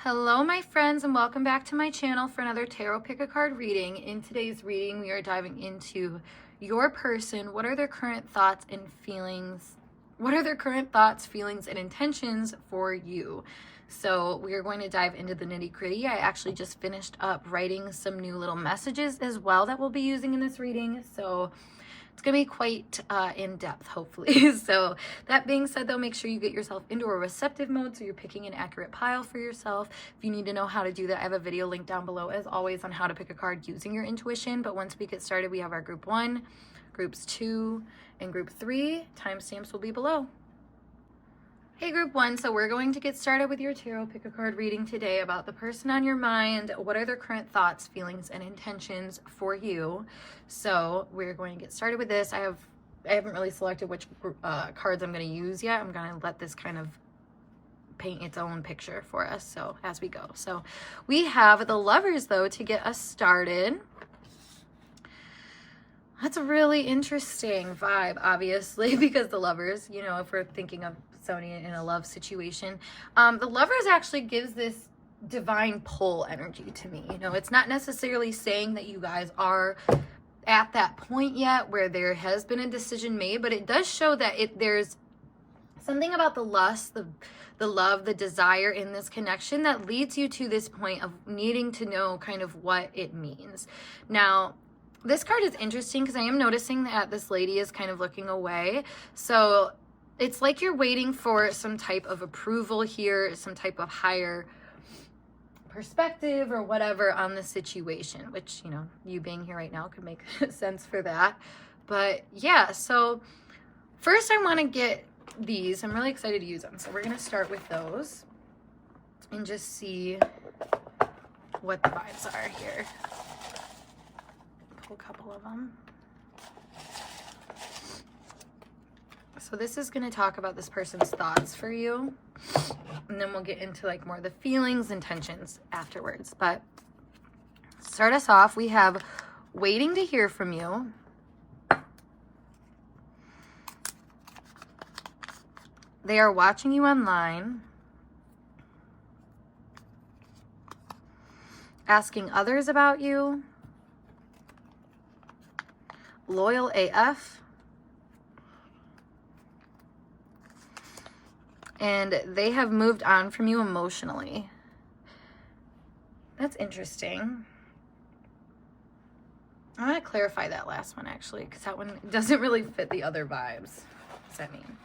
Hello my friends, and welcome back to my channel for another tarot pick a card reading. In today's reading we are diving into your person. What are their current thoughts and feelings? What are their current thoughts, feelings, and intentions for you? So we are going to dive into the nitty-gritty. I actually just finished up writing some new little messages as well that we'll be using in this reading. So it's going to be quite in-depth, hopefully. So that being said, though, make sure you get yourself into a receptive mode so you're picking an accurate pile for yourself. If you need to know how to do that, I have a video linked down below, as always, on how to pick a card using your intuition. But once we get started, we have our group 1, groups 2, and group 3. Timestamps will be below. Hey group 1, so we're going to get started with your tarot pick a card reading today about the person on your mind. What are their current thoughts, feelings, and intentions for you? So we're going to get started with this. I haven't really selected which cards I'm going to use yet. I'm going to let this kind of paint its own picture for us, so as we go. So we have the Lovers, though, to get us started. That's a really interesting vibe, obviously, because the Lovers, you know, if we're thinking of somebody in a love situation, the Lovers actually gives this divine pull energy to me. You know, it's not necessarily saying that you guys are at that point yet where there has been a decision made, but it does show that there's something about the lust, the love, the desire in this connection that leads you to this point of needing to know kind of what it means. Now, this card is interesting because I am noticing that this lady is kind of looking away. So it's like you're waiting for some type of approval here, some type of higher perspective or whatever on the situation, which, you know, you being here right now could make sense for that. But yeah, so first I want to get these. I'm really excited to use them. So we're going to start with those and just see what the vibes are here. Pull a couple of them. So this is going to talk about this person's thoughts for you, and then we'll get into like more of the feelings and tensions afterwards. But start us off, we have waiting to hear from you. They are watching you online, asking others about you, loyal AF, and they have moved on from you emotionally. That's interesting. I want to clarify that last one, actually, because that one doesn't really fit the other vibes. What does that mean?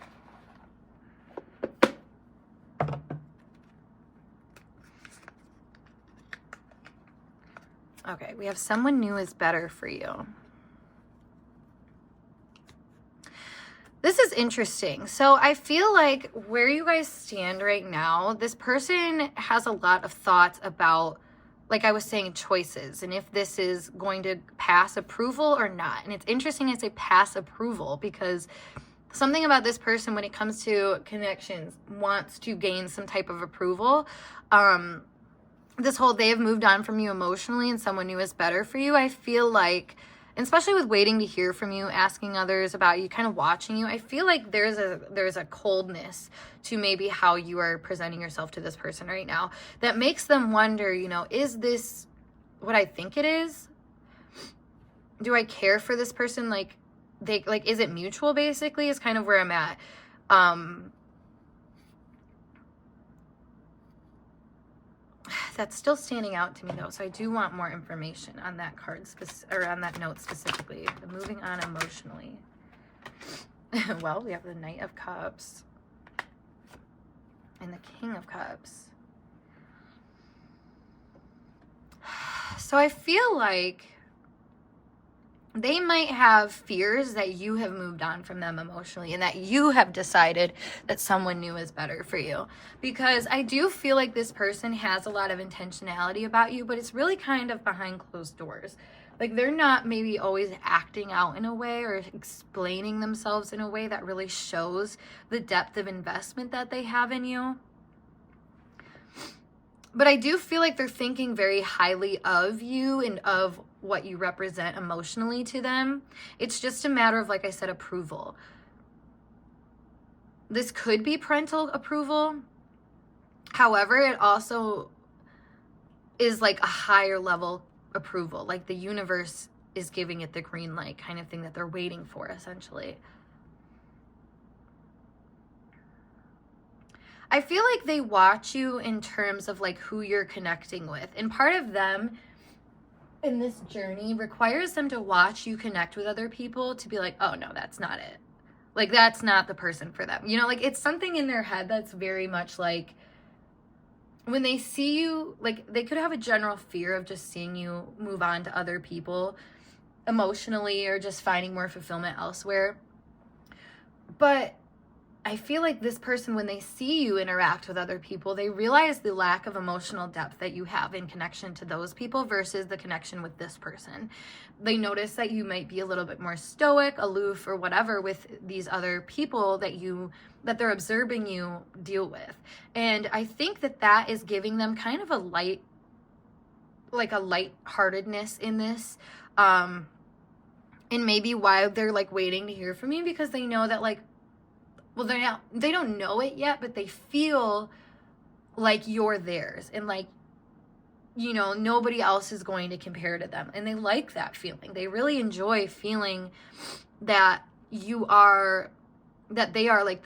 Okay, we have someone new is better for you. This is interesting. So I feel like where you guys stand right now, this person has a lot of thoughts about, like I was saying, choices, and if this is going to pass approval or not. And it's interesting I say pass approval because something about this person when it comes to connections wants to gain some type of approval. This whole they have moved on from you emotionally and someone new is better for you. I feel like, especially with waiting to hear from you, asking others about you, kind of watching you, I feel like there's a coldness to maybe how you are presenting yourself to this person right now that makes them wonder, you know, is this what I think it is? Do I care for this person? Like, is it mutual, basically, is kind of where I'm at. That's still standing out to me, though, so I do want more information on that card, or on that note specifically. The moving on emotionally. Well, we have the Knight of Cups and the King of Cups. So I feel like they might have fears that you have moved on from them emotionally and that you have decided that someone new is better for you. Because I do feel like this person has a lot of intentionality about you, but it's really kind of behind closed doors. Like they're not maybe always acting out in a way or explaining themselves in a way that really shows the depth of investment that they have in you. But I do feel like they're thinking very highly of you and of what you represent emotionally to them. It's just a matter of, like I said, approval. This could be parental approval. However, it also is like a higher level approval. Like the universe is giving it the green light kind of thing that they're waiting for, essentially. I feel like they watch you in terms of like who you're connecting with. And part of them in this journey requires them to watch you connect with other people to be like, oh no, that's not it. Like, that's not the person for them. You know, like it's something in their head that's very much like, when they see you, like they could have a general fear of just seeing you move on to other people emotionally or just finding more fulfillment elsewhere. But I feel like this person, when they see you interact with other people, they realize the lack of emotional depth that you have in connection to those people versus the connection with this person. They notice that you might be a little bit more stoic, aloof, or whatever with these other people that they're observing you deal with. And I think that is giving them kind of a lightheartedness in this. And maybe why they're like waiting to hear from you, because they know that like, well, they don't know it yet, but they feel like you're theirs. And like, you know, nobody else is going to compare to them. And they like that feeling. They really enjoy feeling that that they are like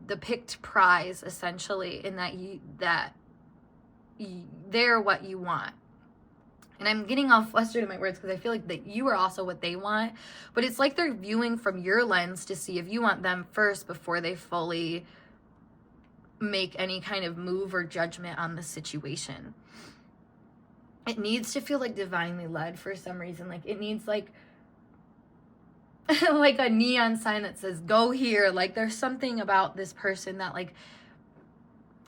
the picked prize, essentially, and that they're what you want. And I'm getting all flustered in my words because I feel like that you are also what they want. But it's like they're viewing from your lens to see if you want them first before they fully make any kind of move or judgment on the situation. It needs to feel like divinely led for some reason. Like it needs like like a neon sign that says go here. Like there's something about this person that like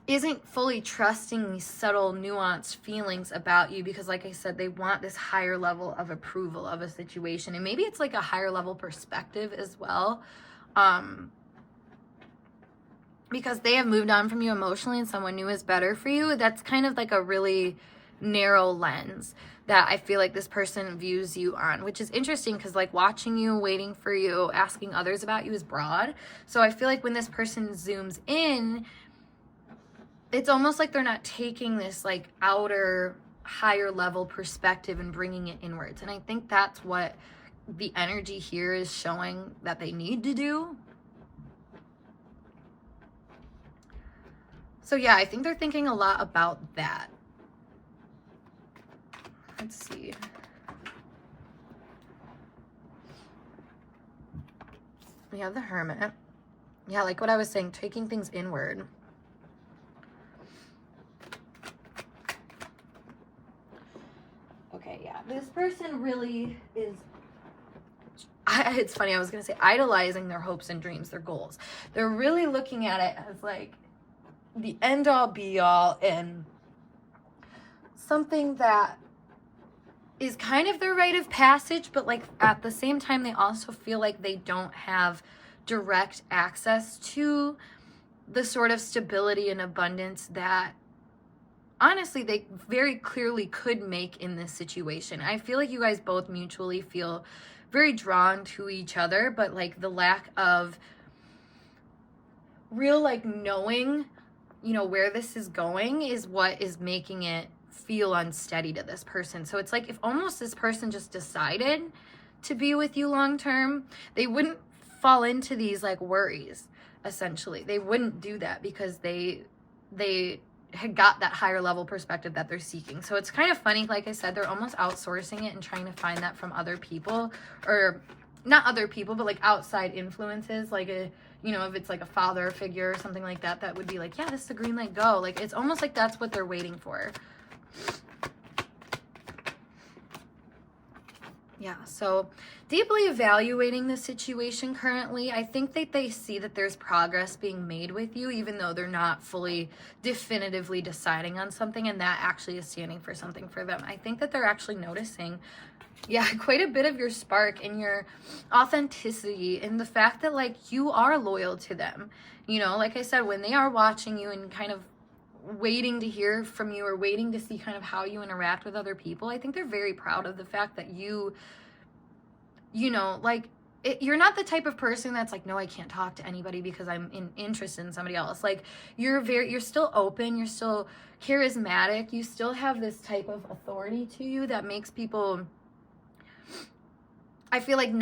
isn't fully trusting these subtle, nuanced feelings about you, because like I said, they want this higher level of approval of a situation. And maybe it's like a higher level perspective as well, because they have moved on from you emotionally and someone new is better for you. That's kind of like a really narrow lens that I feel like this person views you on, which is interesting because like watching you, waiting for you, asking others about you is broad. So I feel like when this person zooms in, it's almost like they're not taking this like outer higher level perspective and bringing it inwards. And I think that's what the energy here is showing that they need to do. So yeah, I think they're thinking a lot about that. Let's see. We have the Hermit. Yeah, like what I was saying, taking things inward. Okay, yeah, this person really is, it's funny, I was going to say idolizing their hopes and dreams, their goals. They're really looking at it as like the end all be all and something that is kind of their rite of passage, but like at the same time, they also feel like they don't have direct access to the sort of stability and abundance that honestly, they very clearly could make in this situation. I feel like you guys both mutually feel very drawn to each other, but like the lack of real like knowing, you know, where this is going is what is making it feel unsteady to this person. So it's like if almost this person just decided to be with you long term, they wouldn't fall into these like worries, essentially. They wouldn't do that because they had got that higher level perspective that they're seeking. So it's kind of funny, like I said, they're almost outsourcing it and trying to find that from other people, or not other people, but like outside influences, like a, you know, if it's like a father figure or something like that, that would be like, yeah, this is the green light, go. Like it's almost like that's what they're waiting for. Yeah, so deeply evaluating the situation currently. I think that they see that there's progress being made with you, even though they're not fully definitively deciding on something, and that actually is standing for something for them. I think that they're actually noticing, yeah, quite a bit of your spark and your authenticity and the fact that like you are loyal to them. You know, like I said, when they are watching you and kind of waiting to hear from you or waiting to see kind of how you interact with other people, I think they're very proud of the fact that you know, like, you're you're not the type of person that's like, no, I can't talk to anybody because I'm interested in somebody else. Like, you're still open, you're still charismatic, you still have this type of authority to you that makes people, I feel like,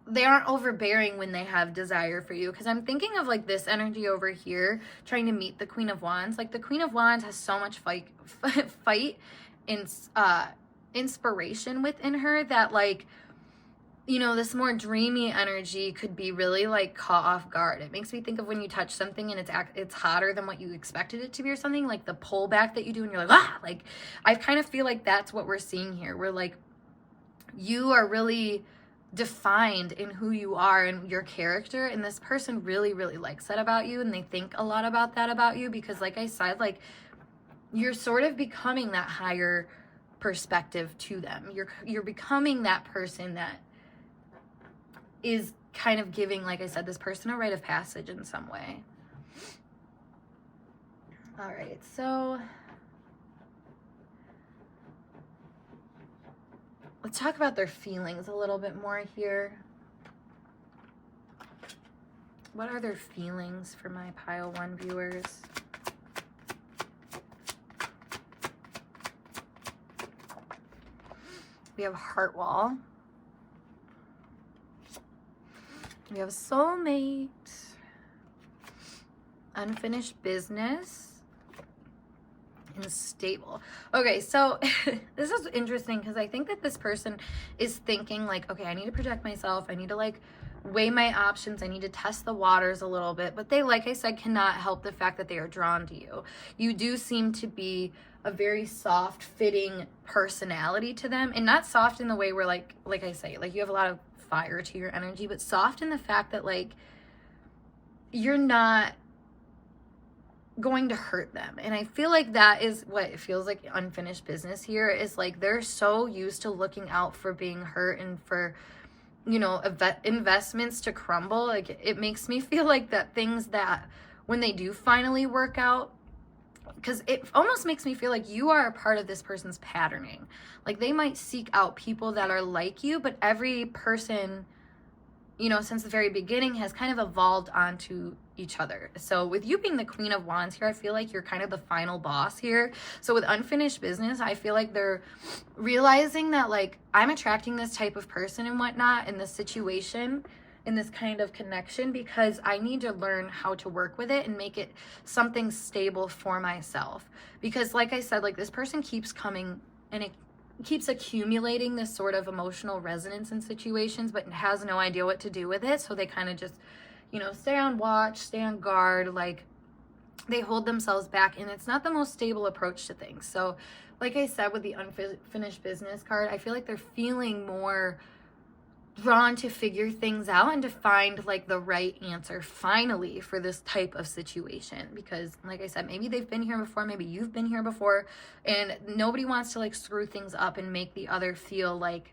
they aren't overbearing when they have desire for you. Because I'm thinking of like this energy over here trying to meet the Queen of Wands. Like, the Queen of Wands has so much fight and inspiration within her that, like, you know, this more dreamy energy could be really like caught off guard. It makes me think of when you touch something and it's hotter than what you expected it to be, or something, like the pullback that you do and you're like, ah, like, I kind of feel like that's what we're seeing here. We're like, you are really defined in who you are and your character, and this person really, really likes that about you, and they think a lot about that about you, because like I said, like, you're sort of becoming that higher perspective to them. You're becoming that person that is kind of giving, like I said, this person a rite of passage in some way. All right, so let's talk about their feelings a little bit more here. What are their feelings for my pile 1 viewers? We have heart wall. We have soulmate. Unfinished business. And stable. Okay, so this is interesting because I think that this person is thinking like, okay, I need to protect myself. I need to like weigh my options. I need to test the waters a little bit. But they, like I said, cannot help the fact that they are drawn to you. You do seem to be a very soft fitting personality to them, and not soft in the way where like I say, like, you have a lot of fire to your energy, but soft in the fact that like you're not going to hurt them. And I feel like that is what it feels like unfinished business here, is like they're so used to looking out for being hurt and for, you know, investments to crumble. Like, it makes me feel like that things that when they do finally work out, because it almost makes me feel like you are a part of this person's patterning. Like, they might seek out people that are like you, but every person, you know, since the very beginning has kind of evolved onto each other. So with you being the Queen of Wands here, I feel like you're kind of the final boss here. So with unfinished business, I feel like they're realizing that, like, I'm attracting this type of person and whatnot in this situation, in this kind of connection, because I need to learn how to work with it and make it something stable for myself. Because like I said, like, this person keeps coming and it keeps accumulating this sort of emotional resonance in situations, but has no idea what to do with it. So they kind of just, you know, stay on watch, stay on guard, like, they hold themselves back, and it's not the most stable approach to things. So like I said, with the unfinished business card, I feel like they're feeling more drawn to figure things out and to find like the right answer finally for this type of situation. Because like I said, maybe they've been here before, maybe you've been here before, and nobody wants to like screw things up and make the other feel like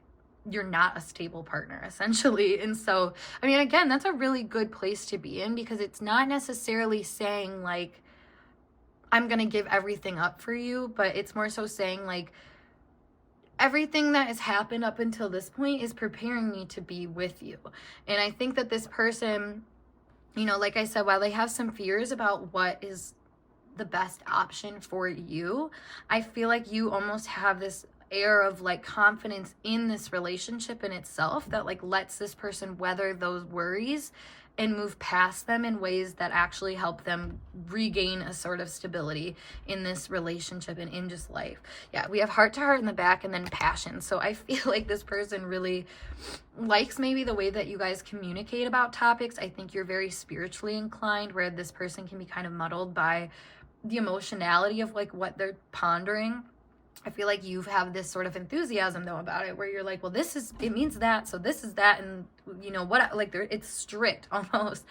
you're not a stable partner, essentially. And so, I mean, again, that's a really good place to be in, because it's not necessarily saying like, I'm gonna give everything up for you, but it's more so saying like, everything that has happened up until this point is preparing me to be with you. And I think that this person, you know, like I said, while they have some fears about what is the best option for you, I feel like you almost have this air of like confidence in this relationship in itself that like lets this person weather those worries and move past them in ways that actually help them regain a sort of stability in this relationship and in just life. Yeah, we have heart to heart in the back and then passion. So I feel like this person really likes maybe the way that you guys communicate about topics. I think you're very spiritually inclined, where this person can be kind of muddled by the emotionality of like what they're pondering. I feel like you have this sort of enthusiasm though about it, where you're like, well, this is, it means that, so this is that, and you know what, like, it's strict almost.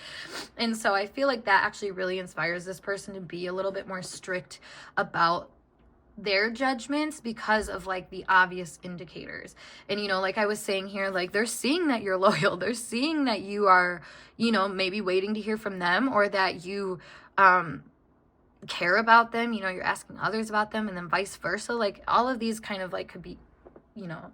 And so I feel like that actually really inspires this person to be a little bit more strict about their judgments, because of like the obvious indicators. And you know, like I was saying here, like, they're seeing that you're loyal, they're seeing that you are, you know, maybe waiting to hear from them, or that you care about them, you know, you're asking others about them, and then vice versa. Like, all of these kind of like could be,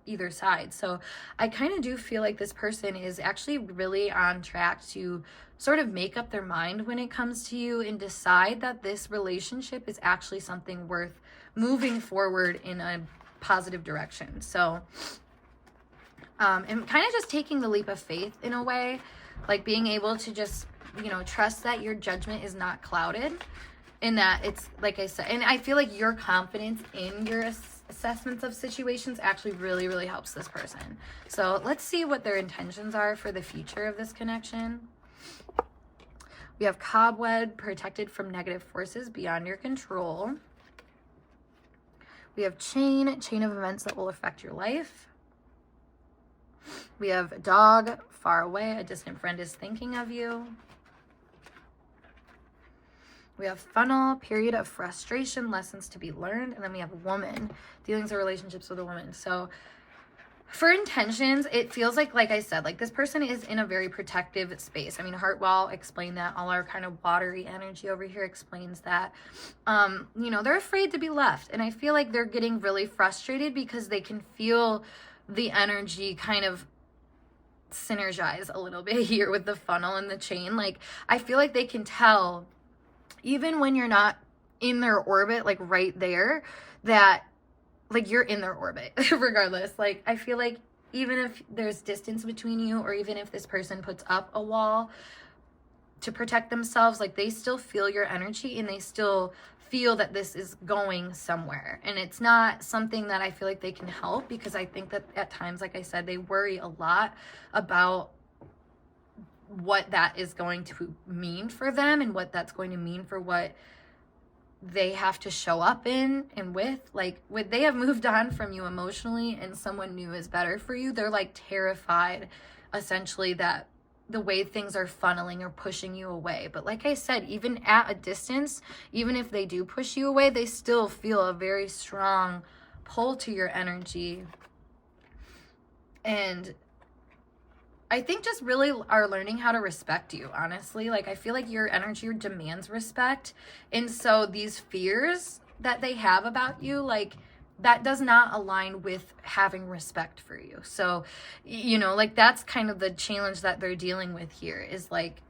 either side. So I kind of do feel like this person is actually really on track to sort of make up their mind when it comes to you and decide that this relationship is actually something worth moving forward in a positive direction. So and kind of just taking the leap of faith in a way, like being able to just, trust that your judgment is not clouded, and that it's, like I said, and I feel like your confidence in your assessments of situations actually really, really helps this person. So let's see what their intentions are for the future of this connection. We have cobweb, protected from negative forces beyond your control. We have chain of events that will affect your life. We have dog, far away, a distant friend is thinking of you. We have funnel, period of frustration, lessons to be learned. And then we have woman, dealings or relationships with a woman. So for intentions, it feels like I said, like this person is in a very protective space. I mean, heart wall explained that. All our kind of watery energy over here explains that. They're afraid to be left. And I feel like they're getting really frustrated because they can feel the energy kind of synergize a little bit here with the funnel and the chain. Like, I feel like they can tell, even when you're not in their orbit, like right there, that like you're in their orbit regardless. Like, I feel like even if there's distance between you, or even if this person puts up a wall to protect themselves, like they still feel your energy and they still feel that this is going somewhere. And it's not something that I feel like they can help, because I think that at times, like I said, they worry a lot about what that is going to mean for them and what that's going to mean for what they have to show up in and with. Like, would they have moved on from you emotionally and someone new is better for you? They're like terrified essentially that the way things are funneling or pushing you away. But like I said, even at a distance, even if they do push you away, they still feel a very strong pull to your energy. And I think just really are learning how to respect you, honestly. Like, I feel like your energy demands respect. And so these fears that they have about you, like, that does not align with having respect for you. So, like, that's kind of the challenge that they're dealing with here, is like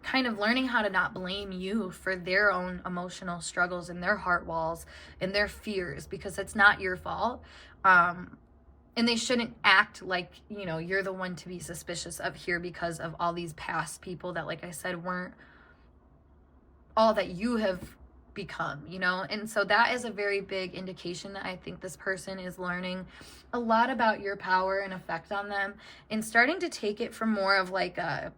kind of learning how to not blame you for their own emotional struggles and their heart walls and their fears, because it's not your fault. And they shouldn't act like, you're the one to be suspicious of here because of all these past people that, like I said, weren't all that you have become, And so that is a very big indication that I think this person is learning a lot about your power and effect on them, and starting to take it from more of like a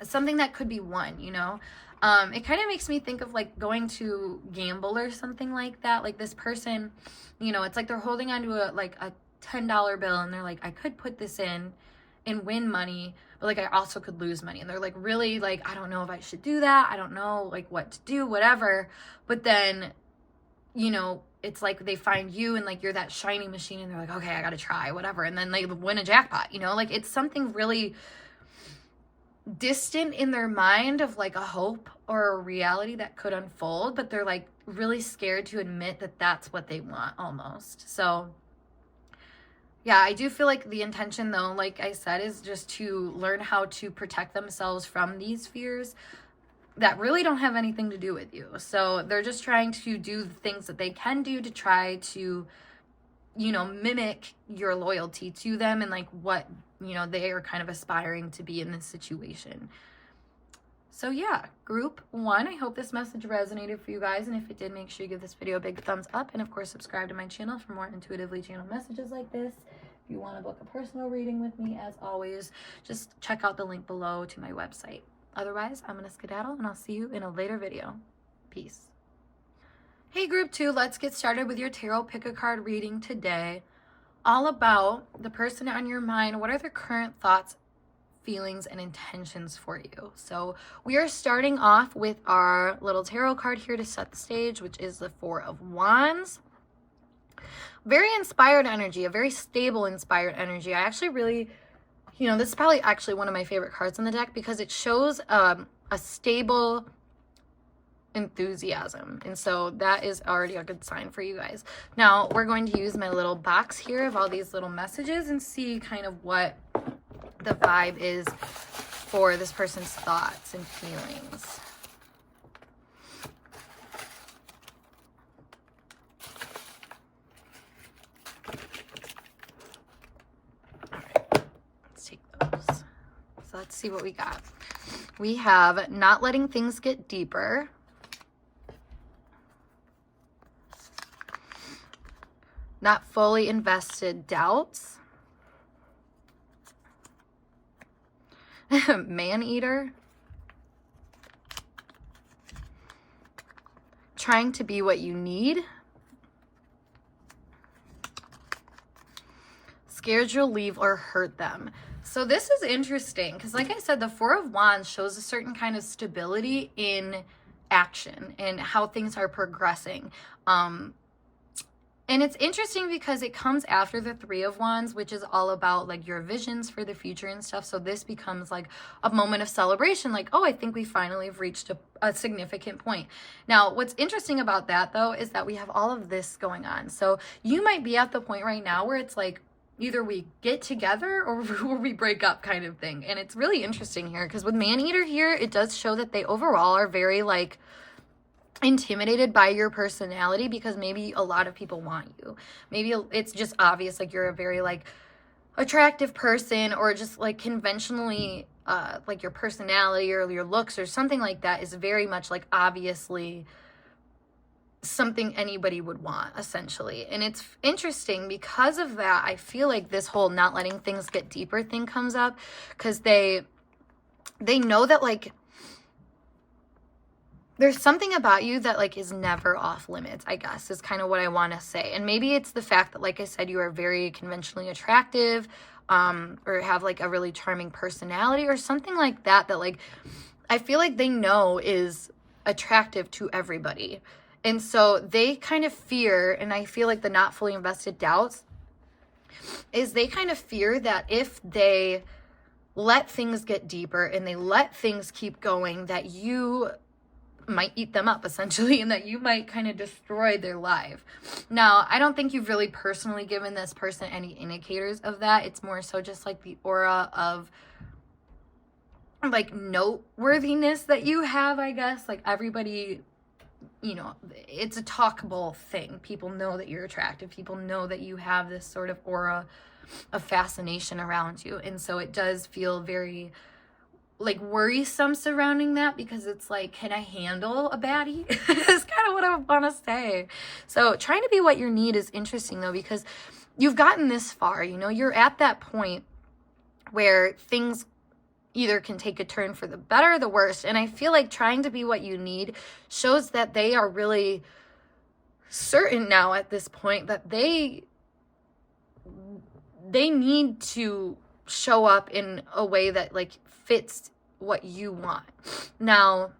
something that could be won, It kind of makes me think of like going to gamble or something like that. Like, this person, it's like they're holding onto a $10 bill, and they're like, I could put this in and win money, but like I also could lose money. And they're like, really, like, I don't know if I should do that. I don't know like what to do, whatever. But then, it's like they find you and like you're that shiny machine, and they're like, okay, I gotta try, whatever. And then they win a jackpot, like it's something really distant in their mind of like a hope or a reality that could unfold, but they're like really scared to admit that that's what they want almost. So yeah, I do feel like the intention, though, like I said, is just to learn how to protect themselves from these fears that really don't have anything to do with you. So they're just trying to do the things that they can do to try to, mimic your loyalty to them and like what, they are kind of aspiring to be in this situation. So yeah, group 1, I hope this message resonated for you guys. And if it did, make sure you give this video a big thumbs up. And of course, subscribe to my channel for more intuitively channeled messages like this. If you want to book a personal reading with me, as always, just check out the link below to my website. Otherwise, I'm going to skedaddle, and I'll see you in a later video. Peace. Hey, group 2, let's get started with your tarot pick a card reading today. All about the person on your mind. What are their current thoughts, feelings, and intentions for you? So we are starting off with our little tarot card here to set the stage, which is the 4 of Wands. Very inspired energy, a very stable inspired energy. I actually really, this is probably actually one of my favorite cards in the deck, because it shows a stable enthusiasm. And so that is already a good sign for you guys. Now we're going to use my little box here of all these little messages and see kind of what the vibe is for this person's thoughts and feelings. All right, let's take those. So let's see what we got. We have not letting things get deeper. Not fully invested doubts. Man-eater. Trying to be what you need. Scared you'll leave or hurt them. So this is interesting because, like I said, the Four of Wands shows a certain kind of stability in action and how things are progressing. And it's interesting because it comes after the Three of Wands, which is all about like your visions for the future and stuff. So this becomes like a moment of celebration. Like, oh, I think we finally have reached a significant point. Now, what's interesting about that, though, is that we have all of this going on. So you might be at the point right now where it's like, either we get together or we break up kind of thing. And it's really interesting here because with Man-eater here, it does show that they overall are very like intimidated by your personality because maybe a lot of people want you. Maybe it's just obvious like you're a very like attractive person, or just like conventionally like your personality or your looks or something like that is very much like obviously something anybody would want, essentially. And it's interesting because of that. I feel like this whole not letting things get deeper thing comes up because they know that like there's something about you that like is never off limits, I guess, is kind of what I want to say. And maybe it's the fact that, like I said, you are very conventionally attractive, or have like a really charming personality or something like that, that like I feel like they know is attractive to everybody. And so they kind of fear, and I feel like the not fully invested doubts is they kind of fear that if they let things get deeper and they let things keep going, that you might eat them up, essentially, and that you might kind of destroy their life. Now, I don't think you've really personally given this person any indicators of that. It's more so just like the aura of like noteworthiness that you have, I guess. Like everybody, you know, it's a talkable thing. People know that you're attractive. People know that you have this sort of aura of fascination around you. And so it does feel very like worrisome surrounding that, because it's like, can I handle a baddie? It's kind of what I want to say. So trying to be what you need is interesting though, because you've gotten this far, you know, you're at that point where things either can take a turn for the better or the worst. And I feel like trying to be what you need shows that they are really certain now at this point that they need to show up in a way that like fits what you want. Now,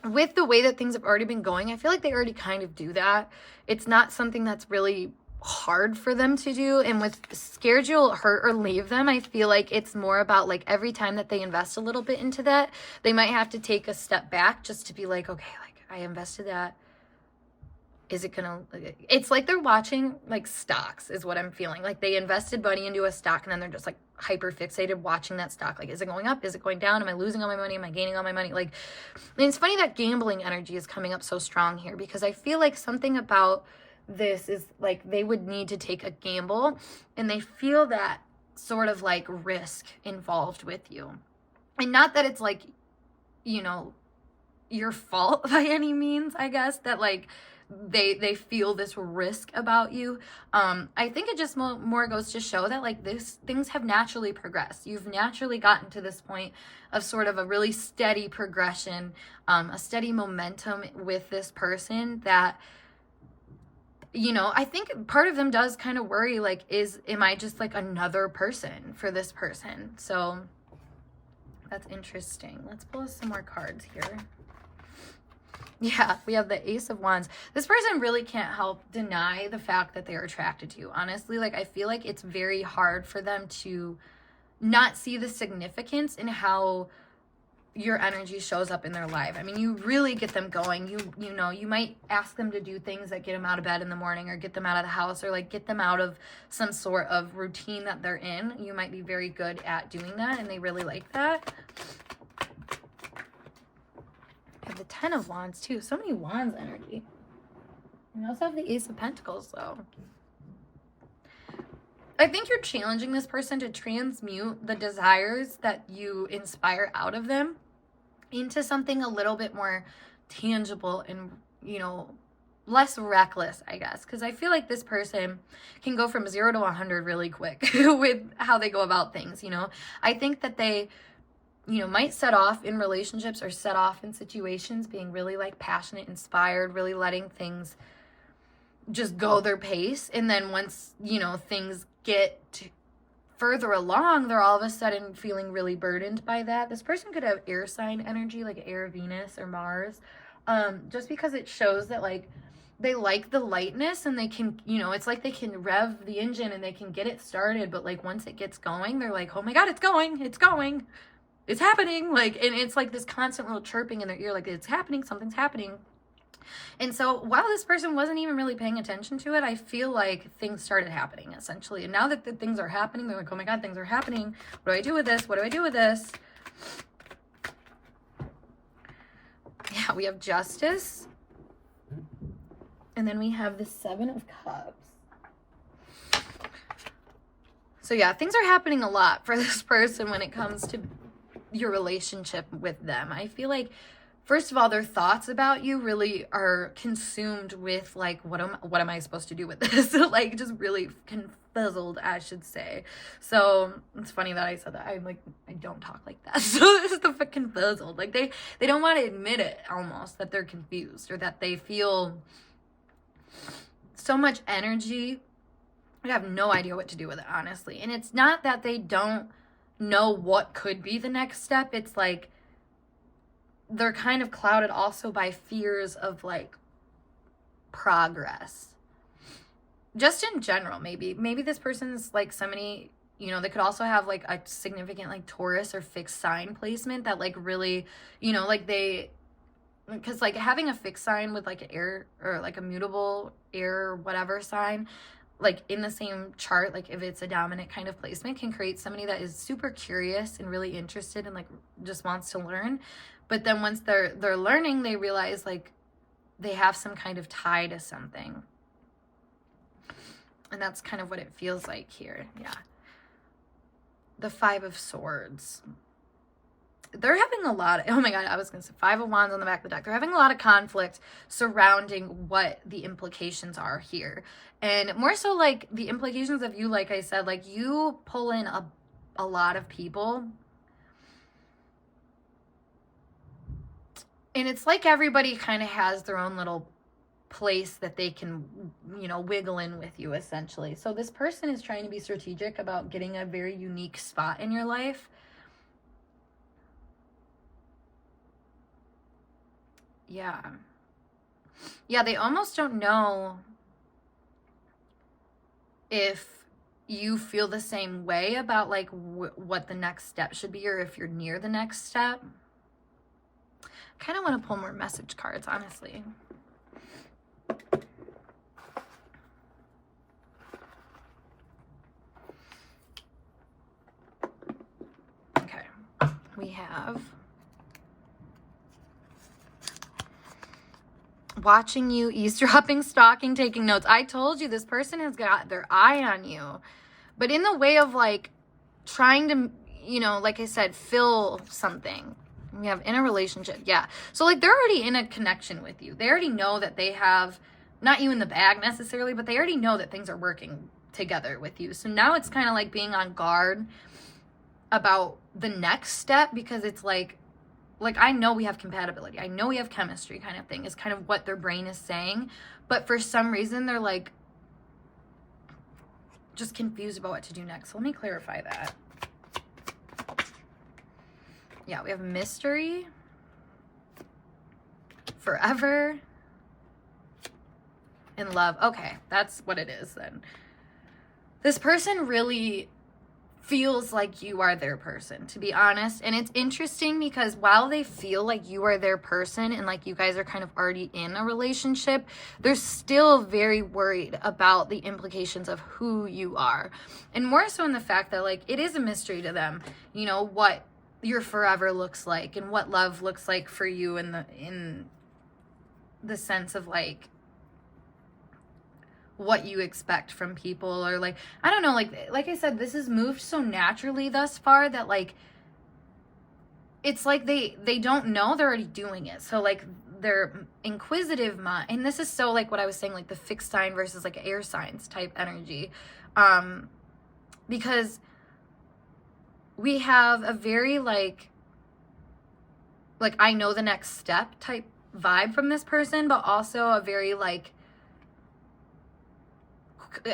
with the way that things have already been going, I feel like they already kind of do that. It's not something that's really hard for them to do. And with scared you'll hurt or leave them, I feel like it's more about like every time that they invest a little bit into that, they might have to take a step back just to be like, okay, like I invested that. Is it gonna, it's like they're watching like stocks is what I'm feeling. Like they invested money into a stock and then they're just like hyper fixated watching that stock. Like, is it going up? Is it going down? Am I losing all my money? Am I gaining all my money? Like, and it's funny that gambling energy is coming up so strong here, because I feel like something about this is like they would need to take a gamble and they feel that sort of like risk involved with you. And not that it's like, you know, your fault by any means, I guess, that like they feel this risk about you. I think it just more goes to show that like things have naturally progressed. You've naturally gotten to this point of sort of a really steady progression, a steady momentum with this person that, you know, I think part of them does kind of worry, like, am I just like another person for this person? So that's interesting. Let's pull some more cards here. Yeah, we have the Ace of Wands. This person really can't help deny the fact that they're attracted to you. Honestly, like I feel like it's very hard for them to not see the significance in how your energy shows up in their life. I mean, you really get them going. You know, you might ask them to do things that get them out of bed in the morning, or get them out of the house, or like get them out of some sort of routine that they're in. You might be very good at doing that, and they really like that. I have the 10 of Wands too. So many Wands energy. We also have the Ace of Pentacles though. I think you're challenging this person to transmute the desires that you inspire out of them into something a little bit more tangible and, you know, less reckless, I guess. Because I feel like this person can go from 0 to 100 really quick with how they go about things, you know. I think that they, you know, might set off in relationships or set off in situations being really like passionate, inspired, really letting things just go their pace. And then once, you know, things get further along, they're all of a sudden feeling really burdened by that. This person could have air sign energy, like air Venus or Mars, just because it shows that like they like the lightness, and they can, you know, it's like they can rev the engine and they can get it started, but like once it gets going, they're like, oh my God, it's going, it's happening. Like, and it's like this constant little chirping in their ear, like it's happening, something's happening. And so while this person wasn't even really paying attention to it, I feel like things started happening essentially. And now that the things are happening, they're like, oh my God, things are happening. What do I do with this? What do I do with this? Yeah, we have Justice. And then we have the 7 of Cups. So yeah, things are happening a lot for this person when it comes to your relationship with them. I feel like, first of all, their thoughts about you really are consumed with like, what am I supposed to do with this? Like just really confuzzled, I should say. So it's funny that I said that. I'm like, I don't talk like that. So this is the confuzzled. Like they don't want to admit it almost, that they're confused, or that they feel so much energy. I have no idea what to do with it, honestly. And it's not that they don't know what could be the next step. It's like they're kind of clouded also by fears of like progress. Just in general, maybe this person's like somebody, you know, they could also have like a significant like Taurus or fixed sign placement that like really, you know, like they, because like having a fixed sign with like an air or like a mutable air whatever sign, like in the same chart, like if it's a dominant kind of placement, can create somebody that is super curious and really interested and like just wants to learn. But then once they're learning, they realize like they have some kind of tie to something. And that's kind of what it feels like here. Yeah. The 5 of Swords. They're having a lot of, oh my God, I was going to say 5 of Wands on the back of the deck. They're having a lot of conflict surrounding what the implications are here. And more so like the implications of you, like I said, like you pull in a lot of people. And it's like everybody kind of has their own little place that they can, you know, wiggle in with you essentially. So this person is trying to be strategic about getting a very unique spot in your life. Yeah. Yeah, they almost don't know if you feel the same way about like what the next step should be, or if you're near the next step. I kind of want to pull more message cards, honestly. Okay, we have watching you, eavesdropping, stalking, taking notes. I told you this person has got their eye on you, but in the way of like trying to, you know, like I said, fill something. We have in a relationship. Yeah. So like they're already in a connection with you. They already know that they have, not you in the bag necessarily, but they already know that things are working together with you. So now it's kind of like being on guard about the next step, because it's like I know we have compatibility. I know we have chemistry kind of thing is kind of what their brain is saying. But for some reason, they're like just confused about what to do next. So let me clarify that. Yeah, we have mystery, forever, and love. Okay, that's what it is then. This person really feels like you are their person, to be honest. And it's interesting because while they feel like you are their person and like you guys are kind of already in a relationship, they're still very worried about the implications of who you are. And more so in the fact that like it is a mystery to them, you know, what your forever looks like and what love looks like for you in the sense of like what you expect from people, or like, I don't know, like I said, this has moved so naturally thus far that like it's like they don't know they're already doing it. So like their inquisitive mind, and this is so like what I was saying, like the fixed sign versus like air signs type energy, because we have a very like I know the next step type vibe from this person, but also a very like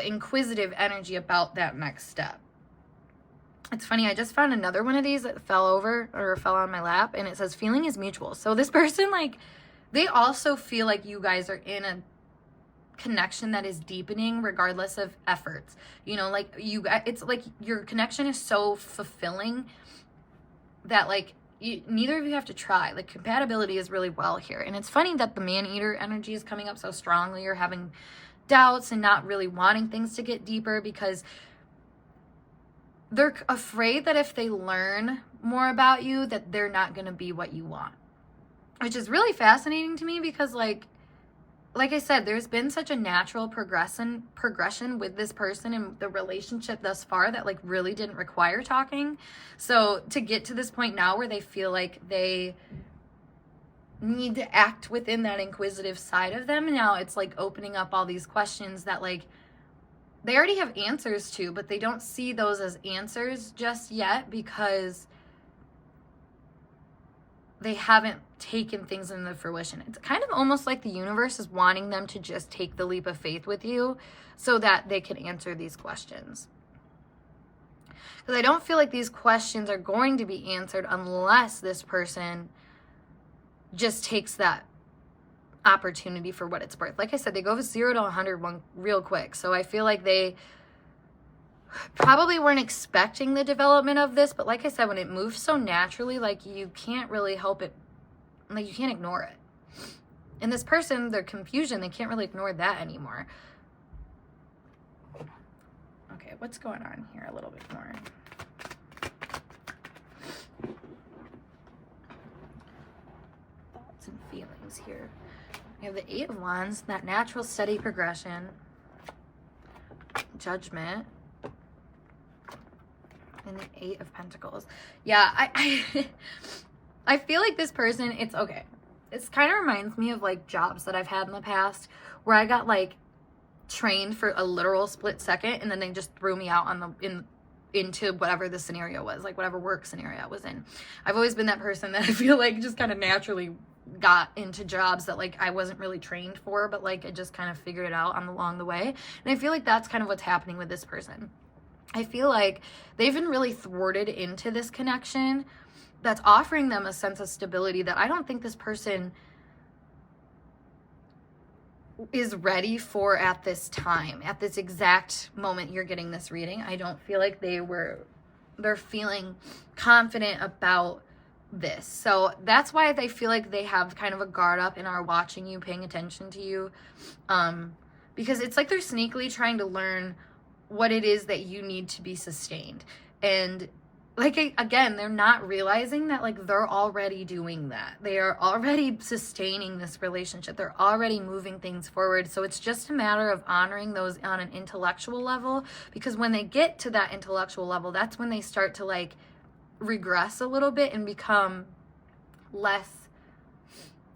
inquisitive energy about that next step. It's funny, I just found another one of these that fell on my lap, and it says feeling is mutual. So this person, like, they also feel like you guys are in a connection that is deepening regardless of efforts. You know, like it's like your connection is so fulfilling that like neither of you have to try. Like compatibility is really well here. And it's funny that the man-eater energy is coming up so strongly. You're having doubts and not really wanting things to get deeper because they're afraid that if they learn more about you that they're not going to be what you want, which is really fascinating to me because like I said, there's been such a natural progression with this person in the relationship thus far that like really didn't require talking. So to get to this point now where they feel like they need to act within that inquisitive side of them, now it's like opening up all these questions that like they already have answers to, but they don't see those as answers just yet because they haven't taken things into fruition. It's kind of almost like the universe is wanting them to just take the leap of faith with you so that they can answer these questions. Because I don't feel like these questions are going to be answered unless this person just takes that opportunity for what it's worth. Like I said, they go from 0 to 100 real quick. So I feel like they probably weren't expecting the development of this, but like I said, when it moves so naturally, like you can't really help it, like you can't ignore it. And this person, their confusion, they can't really ignore that anymore. Okay, what's going on here a little bit more? Thoughts and feelings here. We have the 8 of Wands, that natural steady progression, Judgment, and the 8 of Pentacles. Yeah, I feel like this person, it's okay. It kind of reminds me of like jobs that I've had in the past where I got like trained for a literal split second and then they just threw me out into whatever the scenario was, like whatever work scenario I was in. I've always been that person that I feel like just kind of naturally got into jobs that like I wasn't really trained for, but like I just kind of figured it out along the way. And I feel like that's kind of what's happening with this person. I feel like they've been really thwarted into this connection that's offering them a sense of stability that I don't think this person is ready for at this time, at this exact moment you're getting this reading. I don't feel like they're feeling confident about this. So that's why they feel like they have kind of a guard up and are watching you, paying attention to you, because it's like they're sneakily trying to learn what it is that you need to be sustained. And like, again, they're not realizing that like they're already doing that. They are already sustaining this relationship. They're already moving things forward. So it's just a matter of honoring those on an intellectual level, because when they get to that intellectual level, that's when they start to like regress a little bit and become less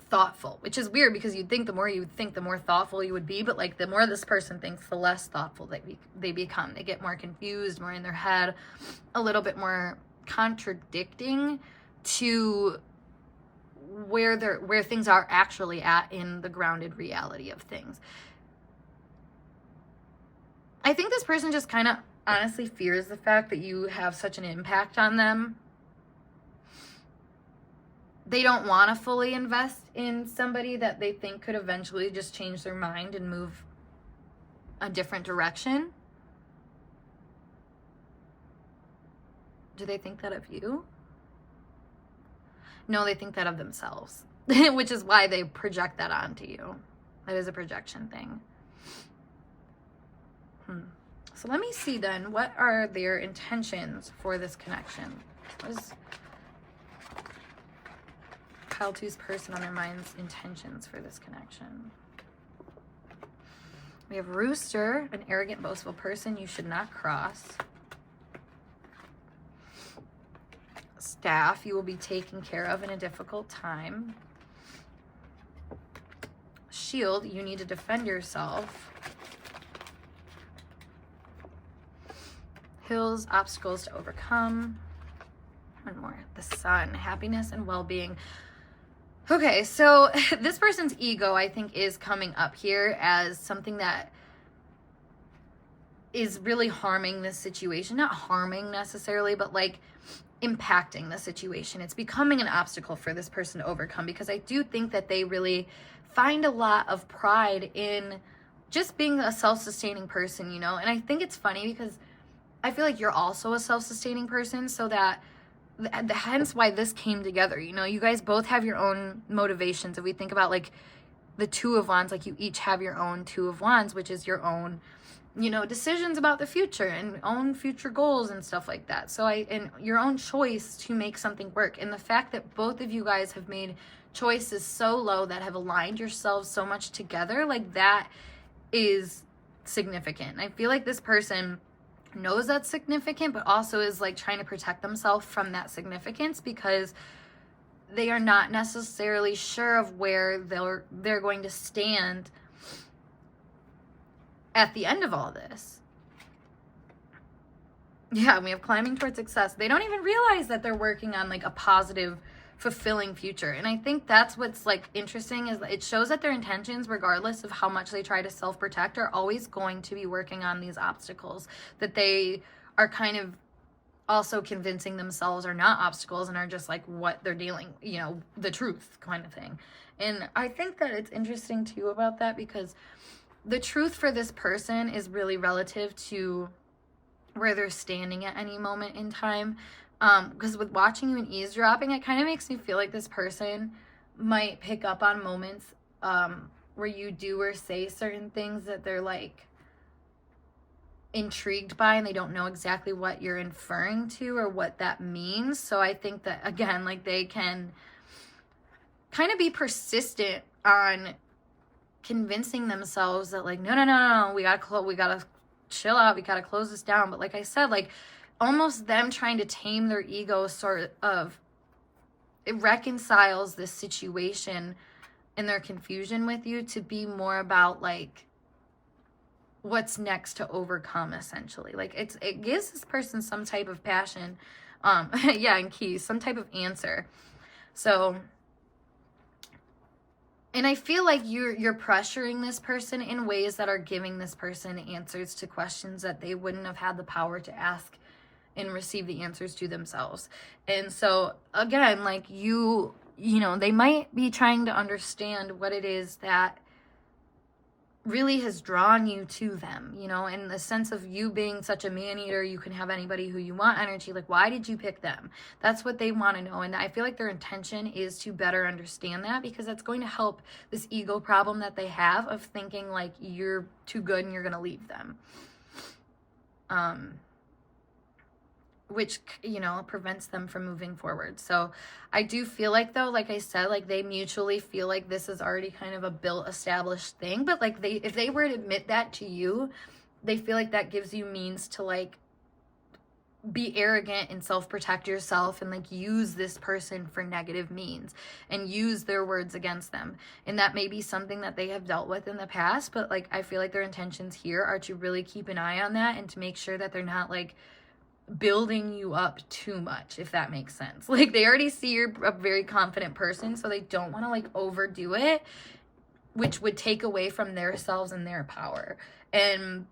thoughtful, which is weird because you'd think the more you think, the more thoughtful you would be. But like the more this person thinks, the less thoughtful they become. They get more confused, more in their head, a little bit more contradicting to where things are actually at in the grounded reality of things. I think this person just kind of honestly fears the fact that you have such an impact on them. They don't want to fully invest in somebody that they think could eventually just change their mind and move a different direction. Do they think that of you? No, they think that of themselves, which is why they project that onto you. That is a projection thing. So let me see then, what are their intentions for this connection? What is Pile 2's person on their mind's intentions for this connection? We have Rooster, an arrogant, boastful person you should not cross. Staff, you will be taken care of in a difficult time. Shield, you need to defend yourself. Hills, obstacles to overcome. One more. The Sun, happiness and well-being. Okay, so this person's ego, I think, is coming up here as something that is really harming this situation. Not harming necessarily, but like impacting the situation. It's becoming an obstacle for this person to overcome, because I do think that they really find a lot of pride in just being a self-sustaining person, you know? And I think it's funny because I feel like you're also a self-sustaining person, so that hence why this came together. You know, you guys both have your own motivations. If we think about like the Two of Wands, like you each have your own Two of Wands, which is your own, you know, decisions about the future and own future goals and stuff like that. So and your own choice to make something work. And the fact that both of you guys have made choices so low that have aligned yourselves so much together, like that is significant. I feel like this person knows that's significant, but also is like trying to protect themselves from that significance, because they are not necessarily sure of where they're going to stand at the end of all this. Yeah, we have climbing towards success. They don't even realize that they're working on like a positive, fulfilling future. And I think that's what's like interesting, is it shows that their intentions, regardless of how much they try to self-protect, are always going to be working on these obstacles that they are kind of also convincing themselves are not obstacles and are just like what they're dealing, you know, the truth kind of thing. And I think that it's interesting too about that, because the truth for this person is really relative to where they're standing at any moment in time. Because with watching you and eavesdropping, it kind of makes me feel like this person might pick up on moments where you do or say certain things that they're like intrigued by, and they don't know exactly what you're inferring to or what that means. So I think that, again, like they can kind of be persistent on convincing themselves that like, no, we gotta chill out, we gotta close this down. But like I said, like almost them trying to tame their ego, sort of, it reconciles this situation and their confusion with you to be more about like what's next to overcome, essentially. Like it gives this person some type of passion, yeah, and keys, some type of answer. So, and I feel like you're pressuring this person in ways that are giving this person answers to questions that they wouldn't have had the power to ask and receive the answers to themselves. And so again, like you know, they might be trying to understand what it is that really has drawn you to them, you know, in the sense of you being such a man-eater, you can have anybody who you want energy. Like, why did you pick them? That's what they want to know. And I feel like their intention is to better understand that, because that's going to help this ego problem that they have of thinking like you're too good and you're going to leave them. Which, you know, prevents them from moving forward. So I do feel like, though, like I said, like they mutually feel like this is already kind of a built, established thing. But like if they were to admit that to you, they feel like that gives you means to like be arrogant and self-protect yourself and like use this person for negative means and use their words against them. And that may be something that they have dealt with in the past, but like I feel like their intentions here are to really keep an eye on that and to make sure that they're not like building you up too much, if that makes sense. Like they already see you're a very confident person, so they don't want to like overdo it, which would take away from themselves and their power. And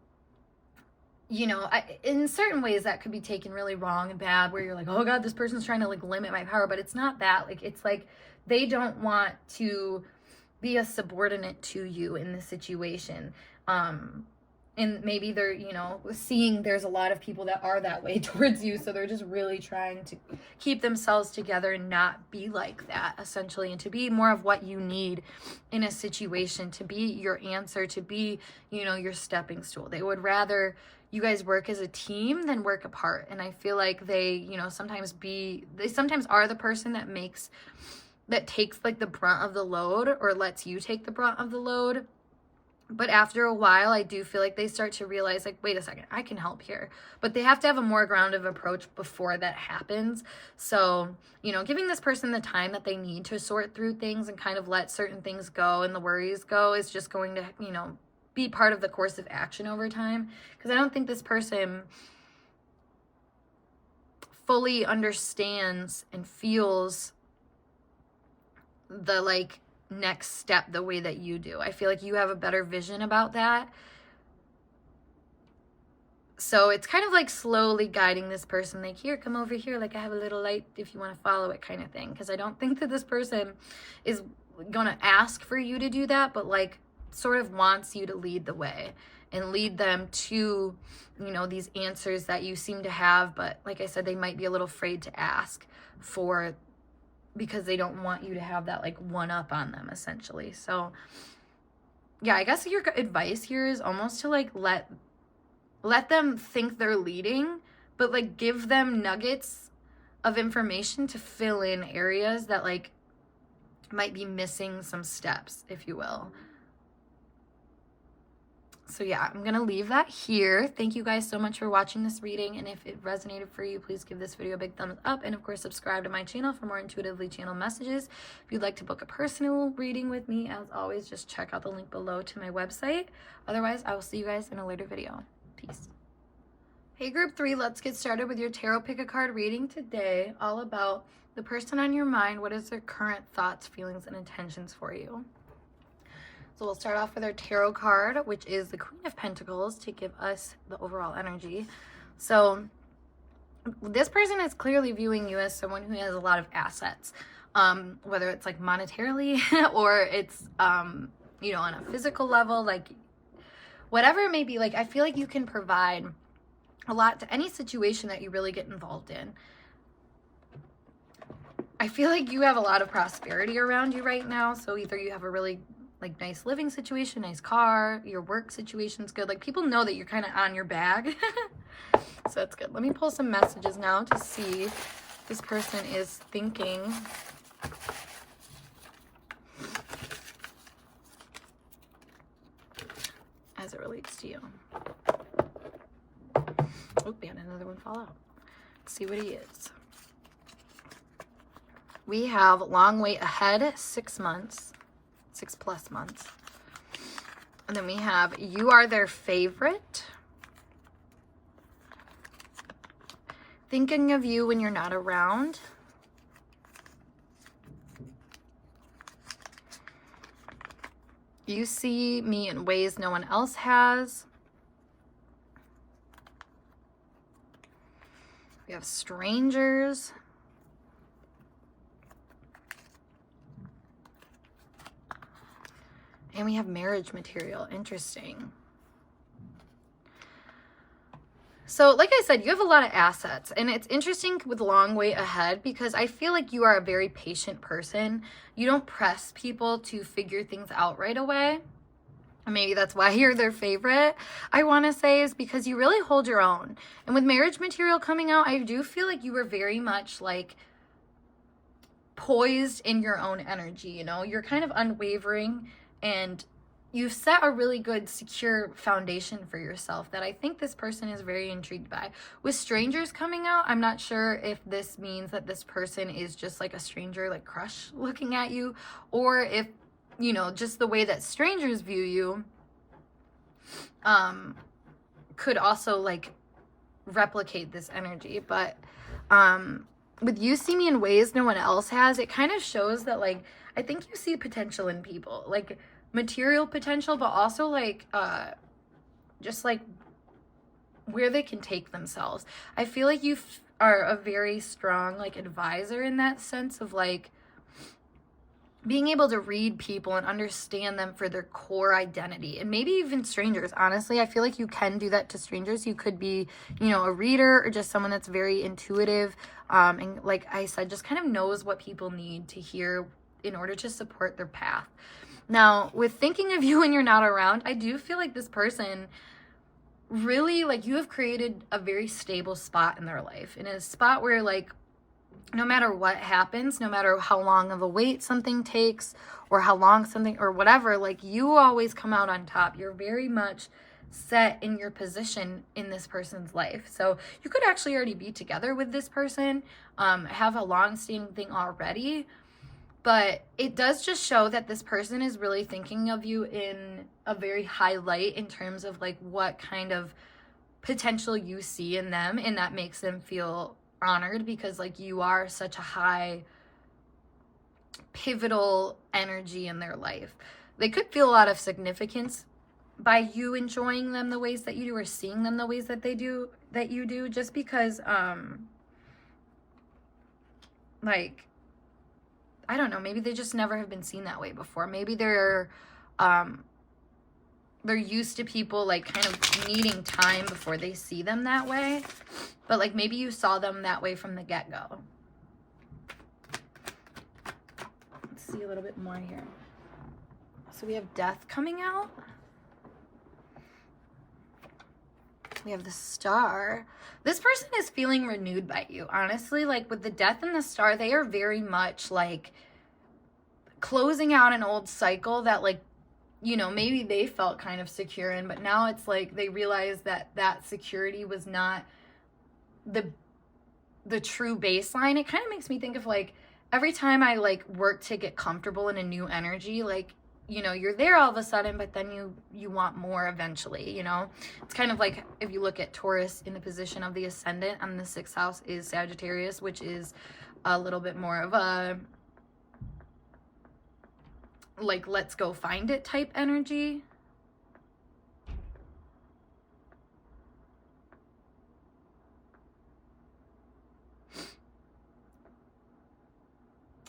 you know, in certain ways that could be taken really wrong and bad, where you're like, oh God, this person's trying to like limit my power. But it's not that. Like it's like they don't want to be a subordinate to you in this situation. and maybe they're, you know, seeing there's a lot of people that are that way towards you, so they're just really trying to keep themselves together and not be like that, essentially, and to be more of what you need in a situation, to be your answer, to be, you know, your stepping stool. They would rather you guys work as a team than work apart. And I feel like they, you know, sometimes are the person that takes like the brunt of the load, or lets you take the brunt of the load. But after a while, I do feel like they start to realize, like, wait a second, I can help here. But they have to have a more grounded approach before that happens. So, you know, giving this person the time that they need to sort through things and kind of let certain things go and the worries go is just going to, you know, be part of the course of action over time. Because I don't think this person fully understands and feels the, like, next step the way that you do. I feel like you have a better vision about that. So it's kind of like slowly guiding this person, like, here, come over here, like I have a little light if you want to follow it, kind of thing. Because I don't think that this person is gonna ask for you to do that, but like sort of wants you to lead the way and lead them to, you know, these answers that you seem to have, but like I said, they might be a little afraid to ask for, because they don't want you to have that like one up on them, essentially. So yeah, I guess your advice here is almost to like let them think they're leading, but like give them nuggets of information to fill in areas that like might be missing some steps, if you will. So yeah, I'm gonna leave that here. Thank you guys so much for watching this reading, and if it resonated for you, please give this video a big thumbs up, and of course subscribe to my channel for more intuitively channeled messages. If you'd like to book a personal reading with me, as always, just check out the link below to my website. Otherwise, I will see you guys in a later video. Peace. Hey group 3, let's get started with your tarot pick a card reading today, all about the person on your mind. What is their current thoughts, feelings, and intentions for you? So we'll start off with our tarot card, which is the Queen of Pentacles, to give us the overall energy. So this person is clearly viewing you as someone who has a lot of assets, whether it's like monetarily or it's, you know, on a physical level, like whatever it may be. Like, I feel like you can provide a lot to any situation that you really get involved in. I feel like you have a lot of prosperity around you right now. So either you have a really like nice living situation, nice car, your work situation's good. Like, people know that you're kind of on your bag. So that's good. Let me pull some messages now to see what this person is thinking. As it relates to you. Oh, and another one fall out. Let's see what he is. We have long wait ahead, 6 months. 6+ months. And then we have you are their favorite. Thinking of you when you're not around. You see me in ways no one else has. We have strangers. And we have marriage material. Interesting. So like I said, you have a lot of assets, and it's interesting with long wait ahead because I feel like you are a very patient person. You don't press people to figure things out right away. Maybe that's why you're their favorite, I want to say, is because you really hold your own. And with marriage material coming out, I do feel like you were very much like poised in your own energy, you know? You're kind of unwavering, and you've set a really good, secure foundation for yourself that I think this person is very intrigued by. With strangers coming out, I'm not sure if this means that this person is just like a stranger, like crush looking at you, or if, you know, just the way that strangers view you could also like replicate this energy. But with you see me in ways no one else has, it kind of shows that like I think you see potential in people, like material potential, but also like just like where they can take themselves. I feel like you are a very strong like advisor in that sense of like being able to read people and understand them for their core identity, and maybe even strangers. Honestly, I feel like you can do that to strangers. You could be, a reader or just someone that's very intuitive, and like I said, just kind of knows what people need to hear in order to support their path. Now, with thinking of you when you're not around, I do feel like this person really, like, you have created a very stable spot in their life, and a spot where, like, no matter what happens, no matter how long of a wait something takes, or how long something, or whatever, like, you always come out on top. You're very much set in your position in this person's life. So you could actually already be together with this person, have a long-standing thing already, but it does just show that this person is really thinking of you in a very high light in terms of, like, what kind of potential you see in them, and that makes them feel honored because, like, you are such a high pivotal energy in their life. They could feel a lot of significance by you enjoying them the ways that you do, or seeing them the ways that you do, just because like, I don't know, maybe they just never have been seen that way before. Maybe they're used to people, like, kind of needing time before they see them that way. But, like, maybe you saw them that way from the get-go. Let's see a little bit more here. So we have death coming out. We have the star. This person is feeling renewed by you, honestly. Like, with the death and the star, they are very much, like, closing out an old cycle that, like, maybe they felt kind of secure in, but now it's like they realize that that security was not the true baseline. It kind of makes me think of, like, every time I, like, work to get comfortable in a new energy, like, you're there all of a sudden, but then you want more eventually, It's kind of like if you look at Taurus in the position of the ascendant, and the 6th house is Sagittarius, which is a little bit more of a, like, let's go find it type energy.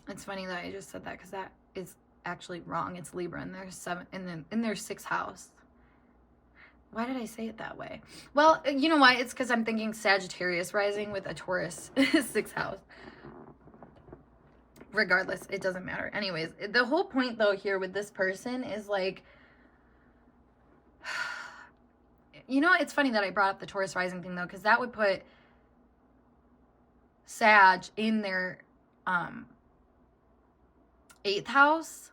It's funny that I just said that because that is actually wrong. It's Libra in their in their 6th house. Why did I say it that way? Well, you know why? It's because I'm thinking Sagittarius rising with a Taurus 6th house. Regardless, it doesn't matter. Anyways, the whole point though here with this person is, like, it's funny that I brought up the Taurus rising thing though, because that would put Sag in their 8th house.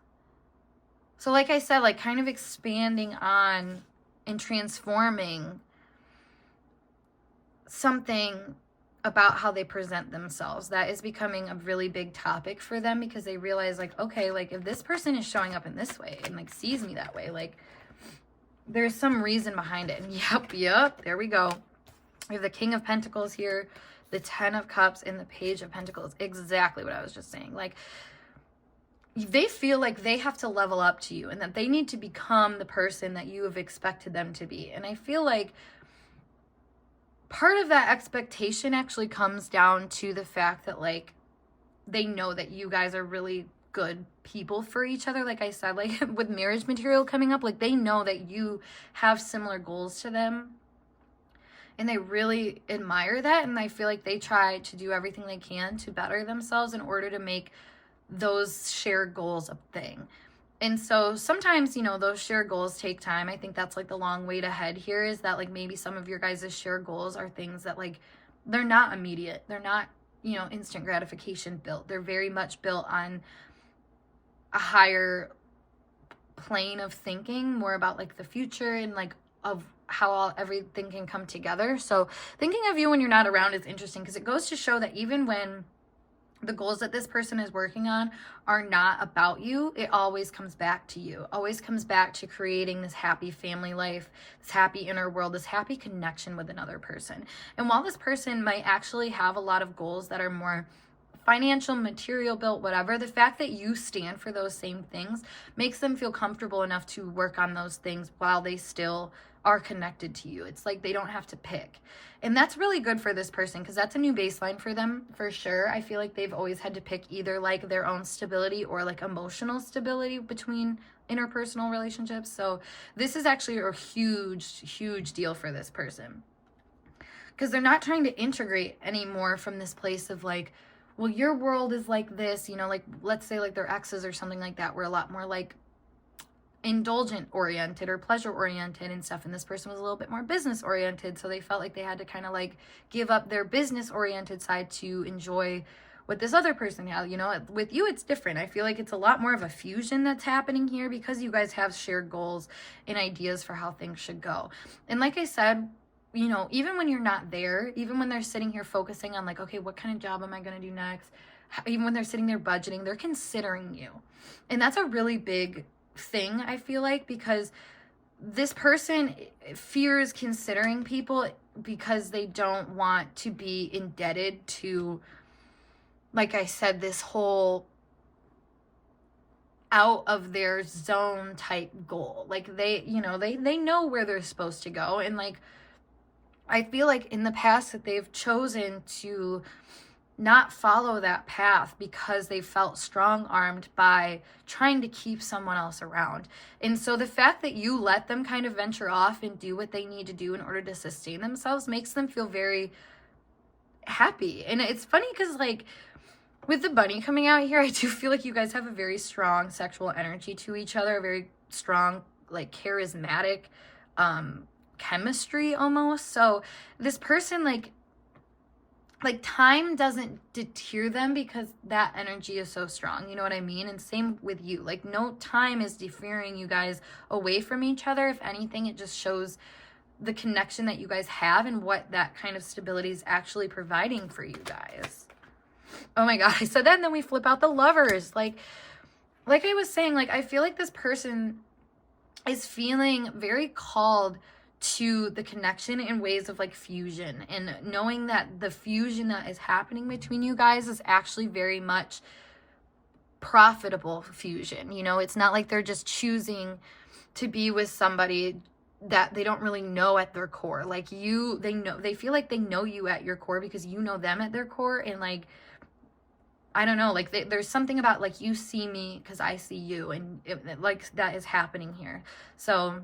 So like I said, like, kind of expanding on and transforming something about how they present themselves. That is becoming a really big topic for them, because they realize, like, okay, like, if this person is showing up in this way and, like, sees me that way, like, there's some reason behind it. And yep, there we go. We have the King of Pentacles here, the 10 of Cups, and the Page of Pentacles. Exactly what I was just saying. Like, they feel like they have to level up to you, and that they need to become the person that you have expected them to be. And I feel like part of that expectation actually comes down to the fact that, like, they know that you guys are really good people for each other. Like I said, like, with marriage material coming up, like, they know that you have similar goals to them, and they really admire that. And I feel like they try to do everything they can to better themselves in order to make those shared goals a thing. And so sometimes, those shared goals take time. I think that's, like, the long wait ahead here, is that, like, maybe some of your guys' shared goals are things that, like, they're not immediate. They're not, instant gratification built. They're very much built on a higher plane of thinking, more about, like, the future and, like, of how everything can come together. So thinking of you when you're not around is interesting, because it goes to show that even when the goals that this person is working on are not about you, it always comes back to you. Always comes back to creating this happy family life, this happy inner world, this happy connection with another person. And while this person might actually have a lot of goals that are more financial, material built, whatever, the fact that you stand for those same things makes them feel comfortable enough to work on those things while they still are connected to you. It's like they don't have to pick. And that's really good for this person because that's a new baseline for them for sure. I feel like they've always had to pick either like their own stability or like emotional stability between interpersonal relationships. So this is actually a huge deal for this person because they're not trying to integrate anymore from this place of like, well, your world is like this, you know, like let's say like their exes or something like that were a lot more like indulgent oriented or pleasure oriented and stuff, and this person was a little bit more business oriented, so they felt like they had to kind of like give up their business oriented side to enjoy what this other person had. You know, with you it's different. I feel like it's a lot more of a fusion that's happening here because you guys have shared goals and ideas for how things should go. And like I said, you know, even when you're not there, even when they're sitting here focusing on like, okay, what kind of job am I going to do next, even when they're sitting there budgeting, they're considering you. And that's a really big thing, I feel like, because this person fears considering people because they don't want to be indebted to, like I said, this whole out of their zone type goal. Like they, you know, they know where they're supposed to go. And like, I feel like in the past that they've chosen to not follow that path because they felt strong-armed by trying to keep someone else around. And so the fact that you let them kind of venture off and do what they need to do in order to sustain themselves makes them feel very happy. And it's funny because like with the bunny coming out here, I do feel like you guys have a very strong sexual energy to each other, a very strong, like charismatic chemistry almost. So this person like time doesn't deter them because that energy is so strong, you know what I mean? And same with you, like no time is deferring you guys away from each other. If anything, it just shows the connection that you guys have and what that kind of stability is actually providing for you guys. Oh my God, I said that and then we flip out the Lovers. Like I was saying, like I feel like this person is feeling very called to the connection in ways of like fusion, and knowing that the fusion that is happening between you guys is actually very much profitable fusion. You know, it's not like they're just choosing to be with somebody that they don't really know at their core. Like they feel like they know you at your core because you know them at their core. And like, I don't know, like there's something about like you see me because I see you, and like that is happening here. So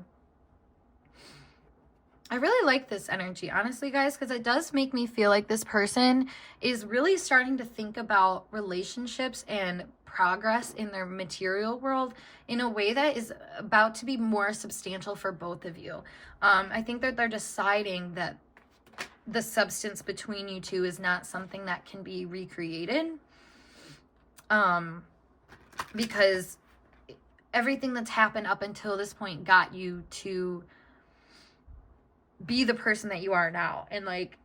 I really like this energy, honestly, guys, because it does make me feel like this person is really starting to think about relationships and progress in their material world in a way that is about to be more substantial for both of you. I think that they're deciding that the substance between you two is not something that can be recreated, because everything that's happened up until this point got you to be the person that you are now. And like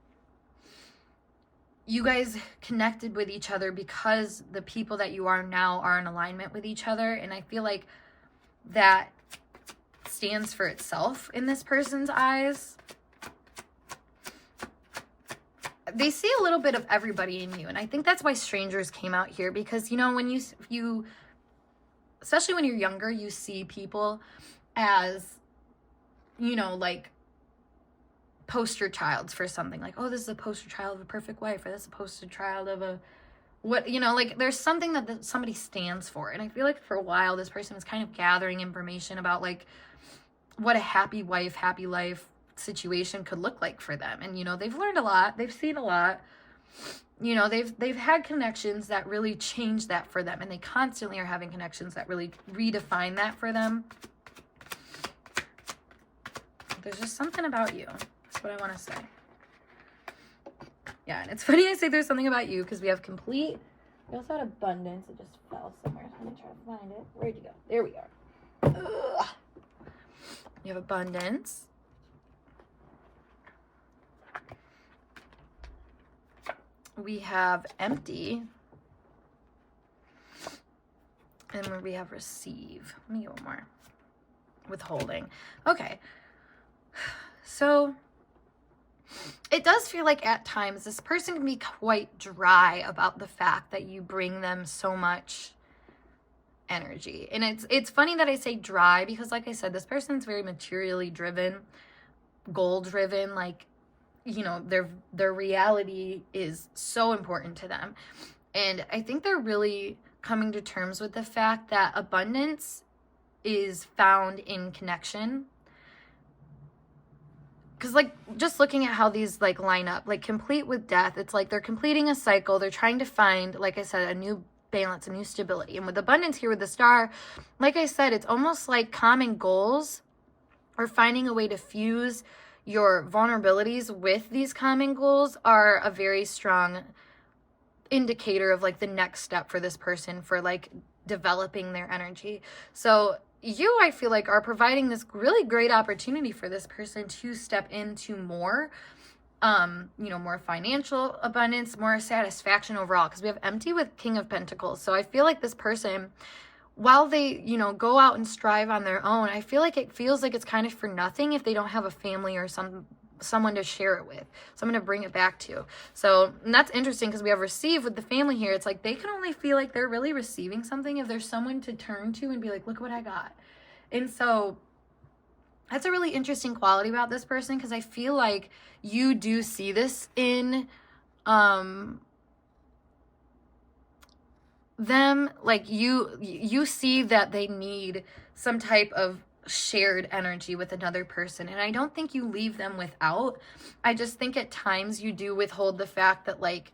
you guys connected with each other because the people that you are now are in alignment with each other. And I feel like that stands for itself in this person's eyes. They see a little bit of everybody in you. And I think that's why strangers came out here, because, you know, when you especially when you're younger, you see people as, you know, like poster childs for something. Like, oh, this is a poster child of a perfect wife, or this is a poster child of a what, you know, like there's something that somebody stands for. And I feel like for a while this person was kind of gathering information about like what a happy wife, happy life situation could look like for them. And, you know, they've learned a lot, they've seen a lot, you know, they've had connections that really change that for them, and they constantly are having connections that really redefine that for them. There's just something about you. That's what I want to say. Yeah, and it's funny I say there's something about you because we have complete. We also had abundance. It just fell somewhere. So let me try to find it. Where'd you go? There we are. Ugh. You have abundance. We have empty. And then we have receive. Let me get one more. Withholding. Okay. So it does feel like at times this person can be quite dry about the fact that you bring them so much energy. And it's funny that I say dry because, like I said, this person's very materially driven. goal driven, like, you know, their reality is so important to them. And I think they're really coming to terms with the fact that abundance is found in connection. Because, like, just looking at how these, like, line up, like, complete with death, it's like they're completing a cycle. They're trying to find, like I said, a new balance, a new stability. And with abundance here with the star, like I said, it's almost like common goals or finding a way to fuse your vulnerabilities with these common goals are a very strong indicator of, like, the next step for this person for, like, developing their energy. So you, I feel like, are providing this really great opportunity for this person to step into more, you know, more financial abundance, more satisfaction overall, because we have empty with King of Pentacles. So I feel like this person, while they, you know, go out and strive on their own, I feel like it feels like it's kind of for nothing if they don't have a family or someone to share it with, someone to bring it back to. So, and that's interesting because we have receive with the family here. It's like they can only feel like they're really receiving something if there's someone to turn to and be like, look what I got. And so that's a really interesting quality about this person, because I feel like you do see this in them. Like, you see that they need some type of shared energy with another person, and I don't think you leave them without. I just think at times you do withhold the fact that, like,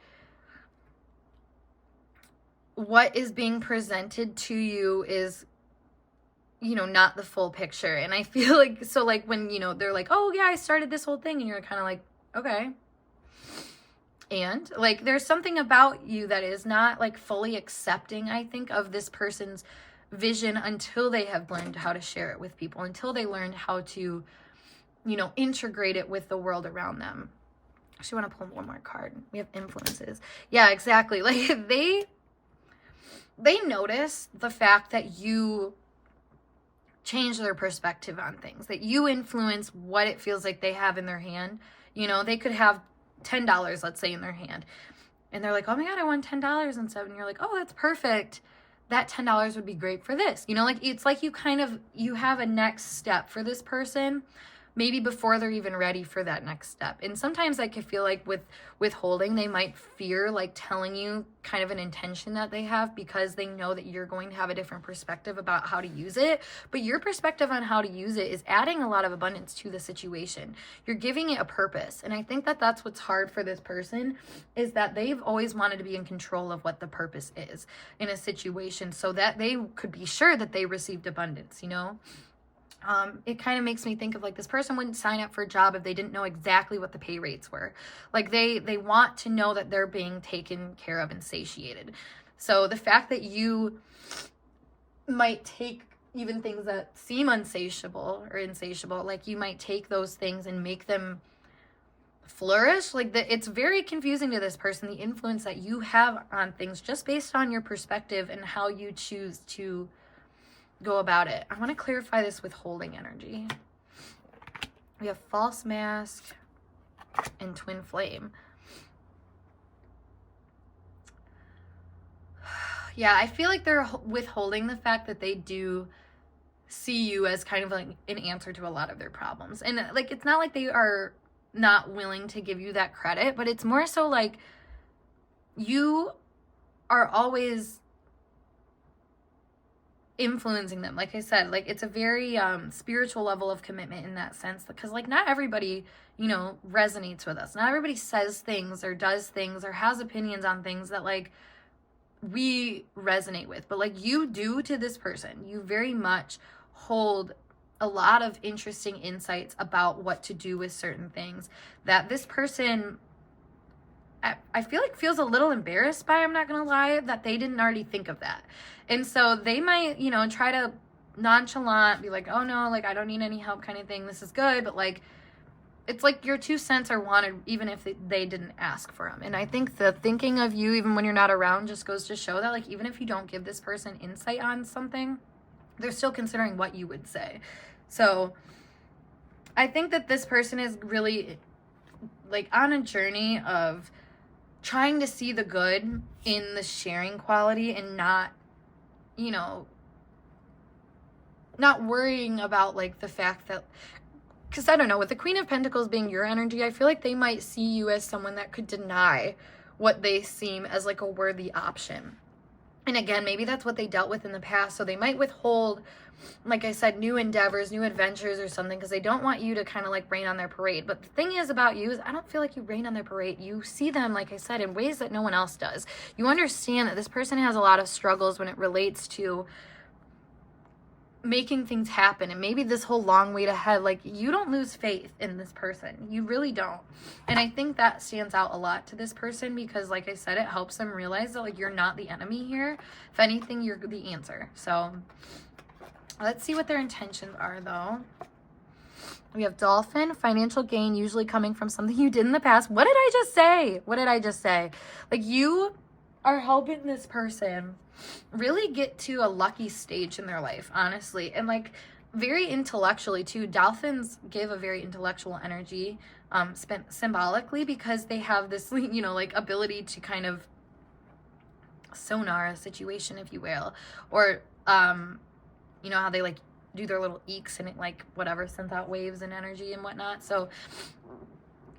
what is being presented to you is, you know, not the full picture. And I feel like, so, like, when, you know, they're like, oh yeah, I started this whole thing, and you're kind of like, okay, and, like, there's something about you that is not, like, fully accepting, I think, of this person's vision until they have learned how to share it with people, until they learned how to, you know, integrate it with the world around them. I actually want to pull one more card. We have influences. Yeah, exactly. Like, they notice the fact that you change their perspective on things, that you influence what it feels like they have in their hand. You know, they could have $10, let's say, in their hand, and they're like, oh my God, I won $10 instead. And you're like, oh, that's perfect. That $10 would be great for this. You know, like, it's like you have a next step for this person, maybe before they're even ready for that next step. And sometimes I can feel like with withholding, they might fear, like, telling you kind of an intention that they have, because they know that you're going to have a different perspective about how to use it. But your perspective on how to use it is adding a lot of abundance to the situation. You're giving it a purpose. And I think that that's what's hard for this person, is that they've always wanted to be in control of what the purpose is in a situation, so that they could be sure that they received abundance, you know? It kind of makes me think of, like, this person wouldn't sign up for a job if they didn't know exactly what the pay rates were. Like, they want to know that they're being taken care of and satiated. So the fact that you might take even things that seem insatiable, like, you might take those things and make them flourish, like, it's very confusing to this person, the influence that you have on things just based on your perspective and how you choose to go about it. I want to clarify this withholding energy. We have false mask and twin flame. Yeah, I feel like they're withholding the fact that they do see you as kind of like an answer to a lot of their problems. And, like, it's not like they are not willing to give you that credit, but it's more so like you are always influencing them. Like I said, like, it's a very spiritual level of commitment in that sense, because, like, not everybody, you know, resonates with us. Not everybody says things or does things or has opinions on things that, like, we resonate with. But, like, you do to this person. You very much hold a lot of interesting insights about what to do with certain things that this person, I feel like, feels a little embarrassed by. I'm not gonna lie, that they didn't already think of that. And so they might, you know, try to nonchalant be like, oh no, like, I don't need any help kind of thing. This is good. But, like, it's like your 2 cents are wanted even if they didn't ask for them. And I think the thinking of you, even when you're not around, just goes to show that, like, even if you don't give this person insight on something, they're still considering what you would say. So I think that this person is really, like, on a journey of trying to see the good in the sharing quality, and not, you know, not worrying about, like, the fact that, because I don't know, with the Queen of Pentacles being your energy, I feel like they might see you as someone that could deny what they seem as like a worthy option. And again, maybe that's what they dealt with in the past. So they might withhold, like I said, new endeavors, new adventures or something, because they don't want you to kind of like rain on their parade. But the thing is about you is I don't feel like you rain on their parade. You see them, like I said, in ways that no one else does. You understand that this person has a lot of struggles when it relates to making things happen, and maybe this whole long wait ahead, like you don't lose faith in this person. You really don't. And I think that stands out a lot to this person, because like I said, it helps them realize that like you're not the enemy here. If anything, you're the answer. So let's see what their intentions are though. We have dolphin, financial gain usually coming from something you did in the past. What did I just say? What did I just say? Like you are helping this person really get to a lucky stage in their life, honestly. And like very intellectually too. Dolphins give a very intellectual energy, symbolically, because they have this, you know, like ability to kind of sonar a situation, if you will. Or, you know how they like do their little eeks and it like whatever sends out waves and energy and whatnot. So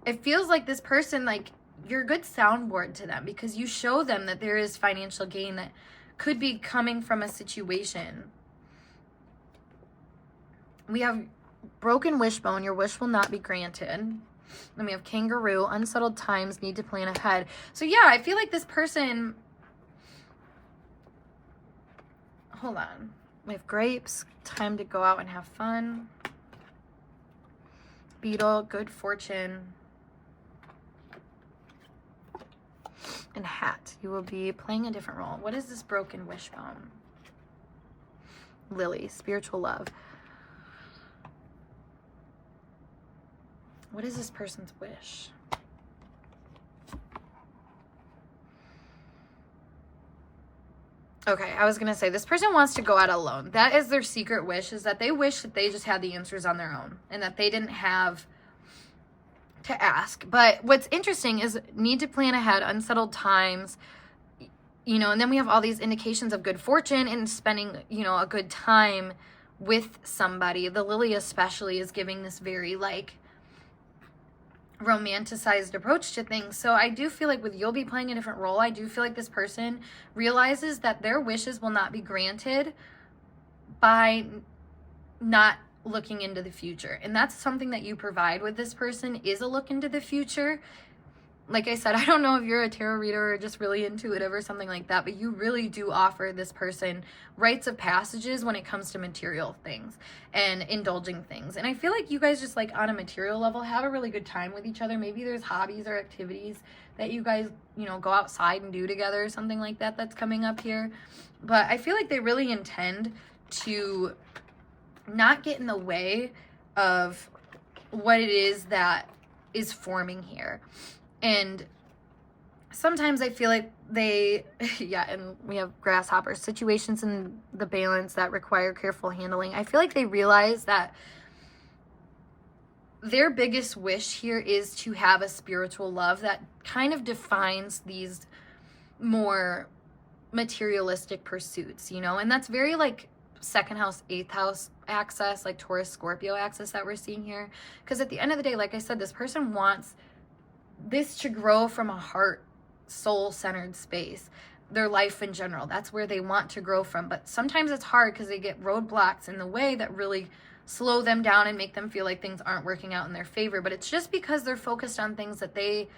it feels like this person, like you're a good soundboard to them, because you show them that there is financial gain that could be coming from a situation. We have broken wishbone, your wish will not be granted. Then we have kangaroo, unsettled times, need to plan ahead. So yeah, I feel like this person, hold on. We have grapes, time to go out and have fun. Beetle, good fortune. And hat, you will be playing a different role. What is this broken wishbone? Lily, spiritual love. What is this person's wish? Okay, I was gonna say this person wants to go out alone. That is their secret wish, is that they wish that they just had the answers on their own and that they didn't have to ask. But what's interesting is need to plan ahead, unsettled times, you know, and then we have all these indications of good fortune and spending, you know, a good time with somebody. The lily especially is giving this very like romanticized approach to things. So I do feel like with you'll be playing a different role, I do feel like this person realizes that their wishes will not be granted by not looking into the future. And that's something that you provide with this person, is a look into the future. Like I said, I don't know if you're a tarot reader or just really intuitive or something like that, but you really do offer this person rites of passages when it comes to material things and indulging things. And I feel like you guys just like on a material level have a really good time with each other. Maybe there's hobbies or activities that you guys, you know, go outside and do together or something like that that's coming up here. But I feel like they really intend to not get in the way of what it is that is forming here. And sometimes I feel like they, yeah, and we have grasshoppers, situations in the balance that require careful handling. I feel like they realize that their biggest wish here is to have a spiritual love that kind of defines these more materialistic pursuits, you know, and that's very like second house, eighth house access, like Taurus, Scorpio access that we're seeing here. Because at the end of the day, like I said, this person wants this to grow from a heart, soul-centered space, their life in general. That's where they want to grow from. But sometimes it's hard because they get roadblocks in the way that really slow them down and make them feel like things aren't working out in their favor. But it's just because they're focused on things that they,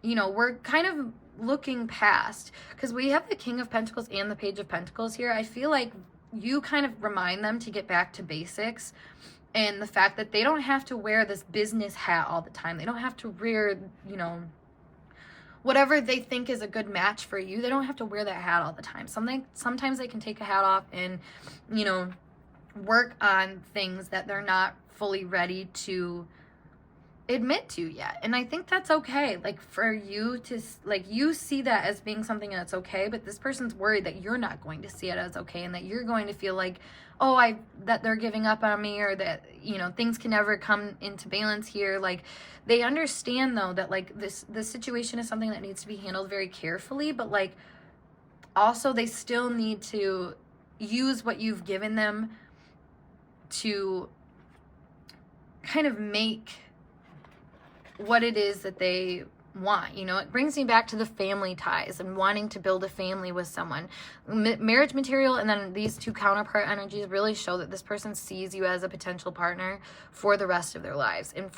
you know, we're kind of looking past. Because we have the King of Pentacles and the Page of Pentacles here. I feel like you kind of remind them to get back to basics. And the fact that they don't have to wear this business hat all the time. They don't have to wear, you know, whatever they think is a good match for you. They don't have to wear that hat all the time. Sometimes they can take a hat off and, you know, work on things that they're not fully ready to admit to yet. And I think that's okay. Like for you to, like, you see that as being something that's okay, but this person's worried that you're not going to see it as okay, and that you're going to feel like, oh, that they're giving up on me, or that, you know, things can never come into balance here. Like they understand though that like this situation is something that needs to be handled very carefully, but like also they still need to use what you've given them to kind of make what it is that they want. You know, it brings me back to the family ties and wanting to build a family with someone. Marriage material and then these two counterpart energies really show that this person sees you as a potential partner for the rest of their lives. And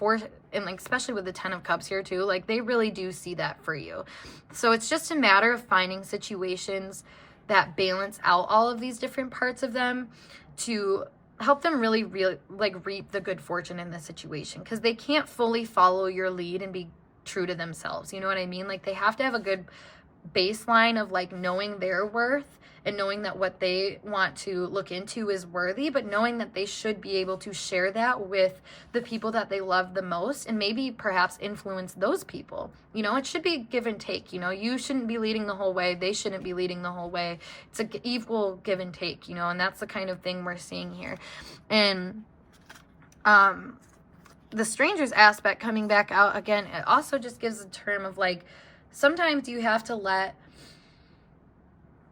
like especially with the 10 of Cups here too, like they really do see that for you. So it's just a matter of finding situations that balance out all of these different parts of them to help them really like reap the good fortune in the situation, because they can't fully follow your lead and be true to themselves. You know what I mean? Like they have to have a good baseline of like knowing their worth and knowing that what they want to look into is worthy, but knowing that they should be able to share that with the people that they love the most and maybe perhaps influence those people. You know, it should be give and take. You know, you shouldn't be leading the whole way. They shouldn't be leading the whole way. It's an equal give and take, you know, and that's the kind of thing we're seeing here. And the strangers aspect coming back out again, it also just gives a term of like, sometimes you have to let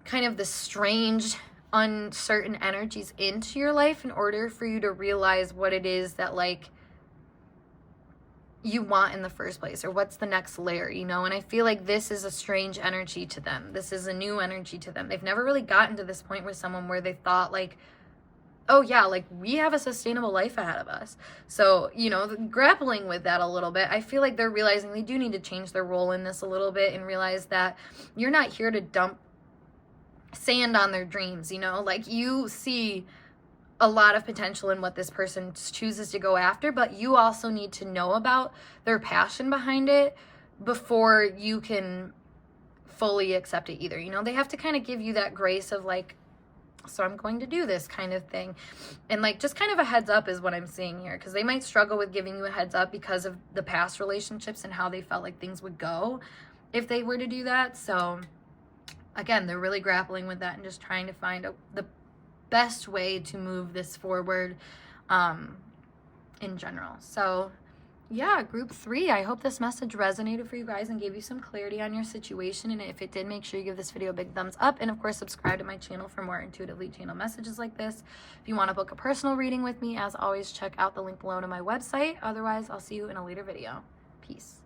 kind of the strange, uncertain energies into your life in order for you to realize what it is that like you want in the first place, or what's the next layer, you know? And I feel like this is a strange energy to them. This is a new energy to them. They've never really gotten to this point with someone where they thought like, oh yeah, like we have a sustainable life ahead of us. So, you know, grappling with that a little bit, I feel like they're realizing they do need to change their role in this a little bit and realize that you're not here to dump sand on their dreams, you know? Like you see a lot of potential in what this person chooses to go after, but you also need to know about their passion behind it before you can fully accept it either. You know, they have to kind of give you that grace of like, so I'm going to do this kind of thing. And like just kind of a heads up is what I'm seeing here, because they might struggle with giving you a heads up because of the past relationships and how they felt like things would go if they were to do that. So again, they're really grappling with that and just trying to find the best way to move this forward in general. So yeah, group 3, I hope this message resonated for you guys and gave you some clarity on your situation. And if it did, make sure you give this video a big thumbs up. And of course, subscribe to my channel for more intuitively channeled messages like this. If you want to book a personal reading with me, as always, check out the link below to my website. Otherwise, I'll see you in a later video. Peace.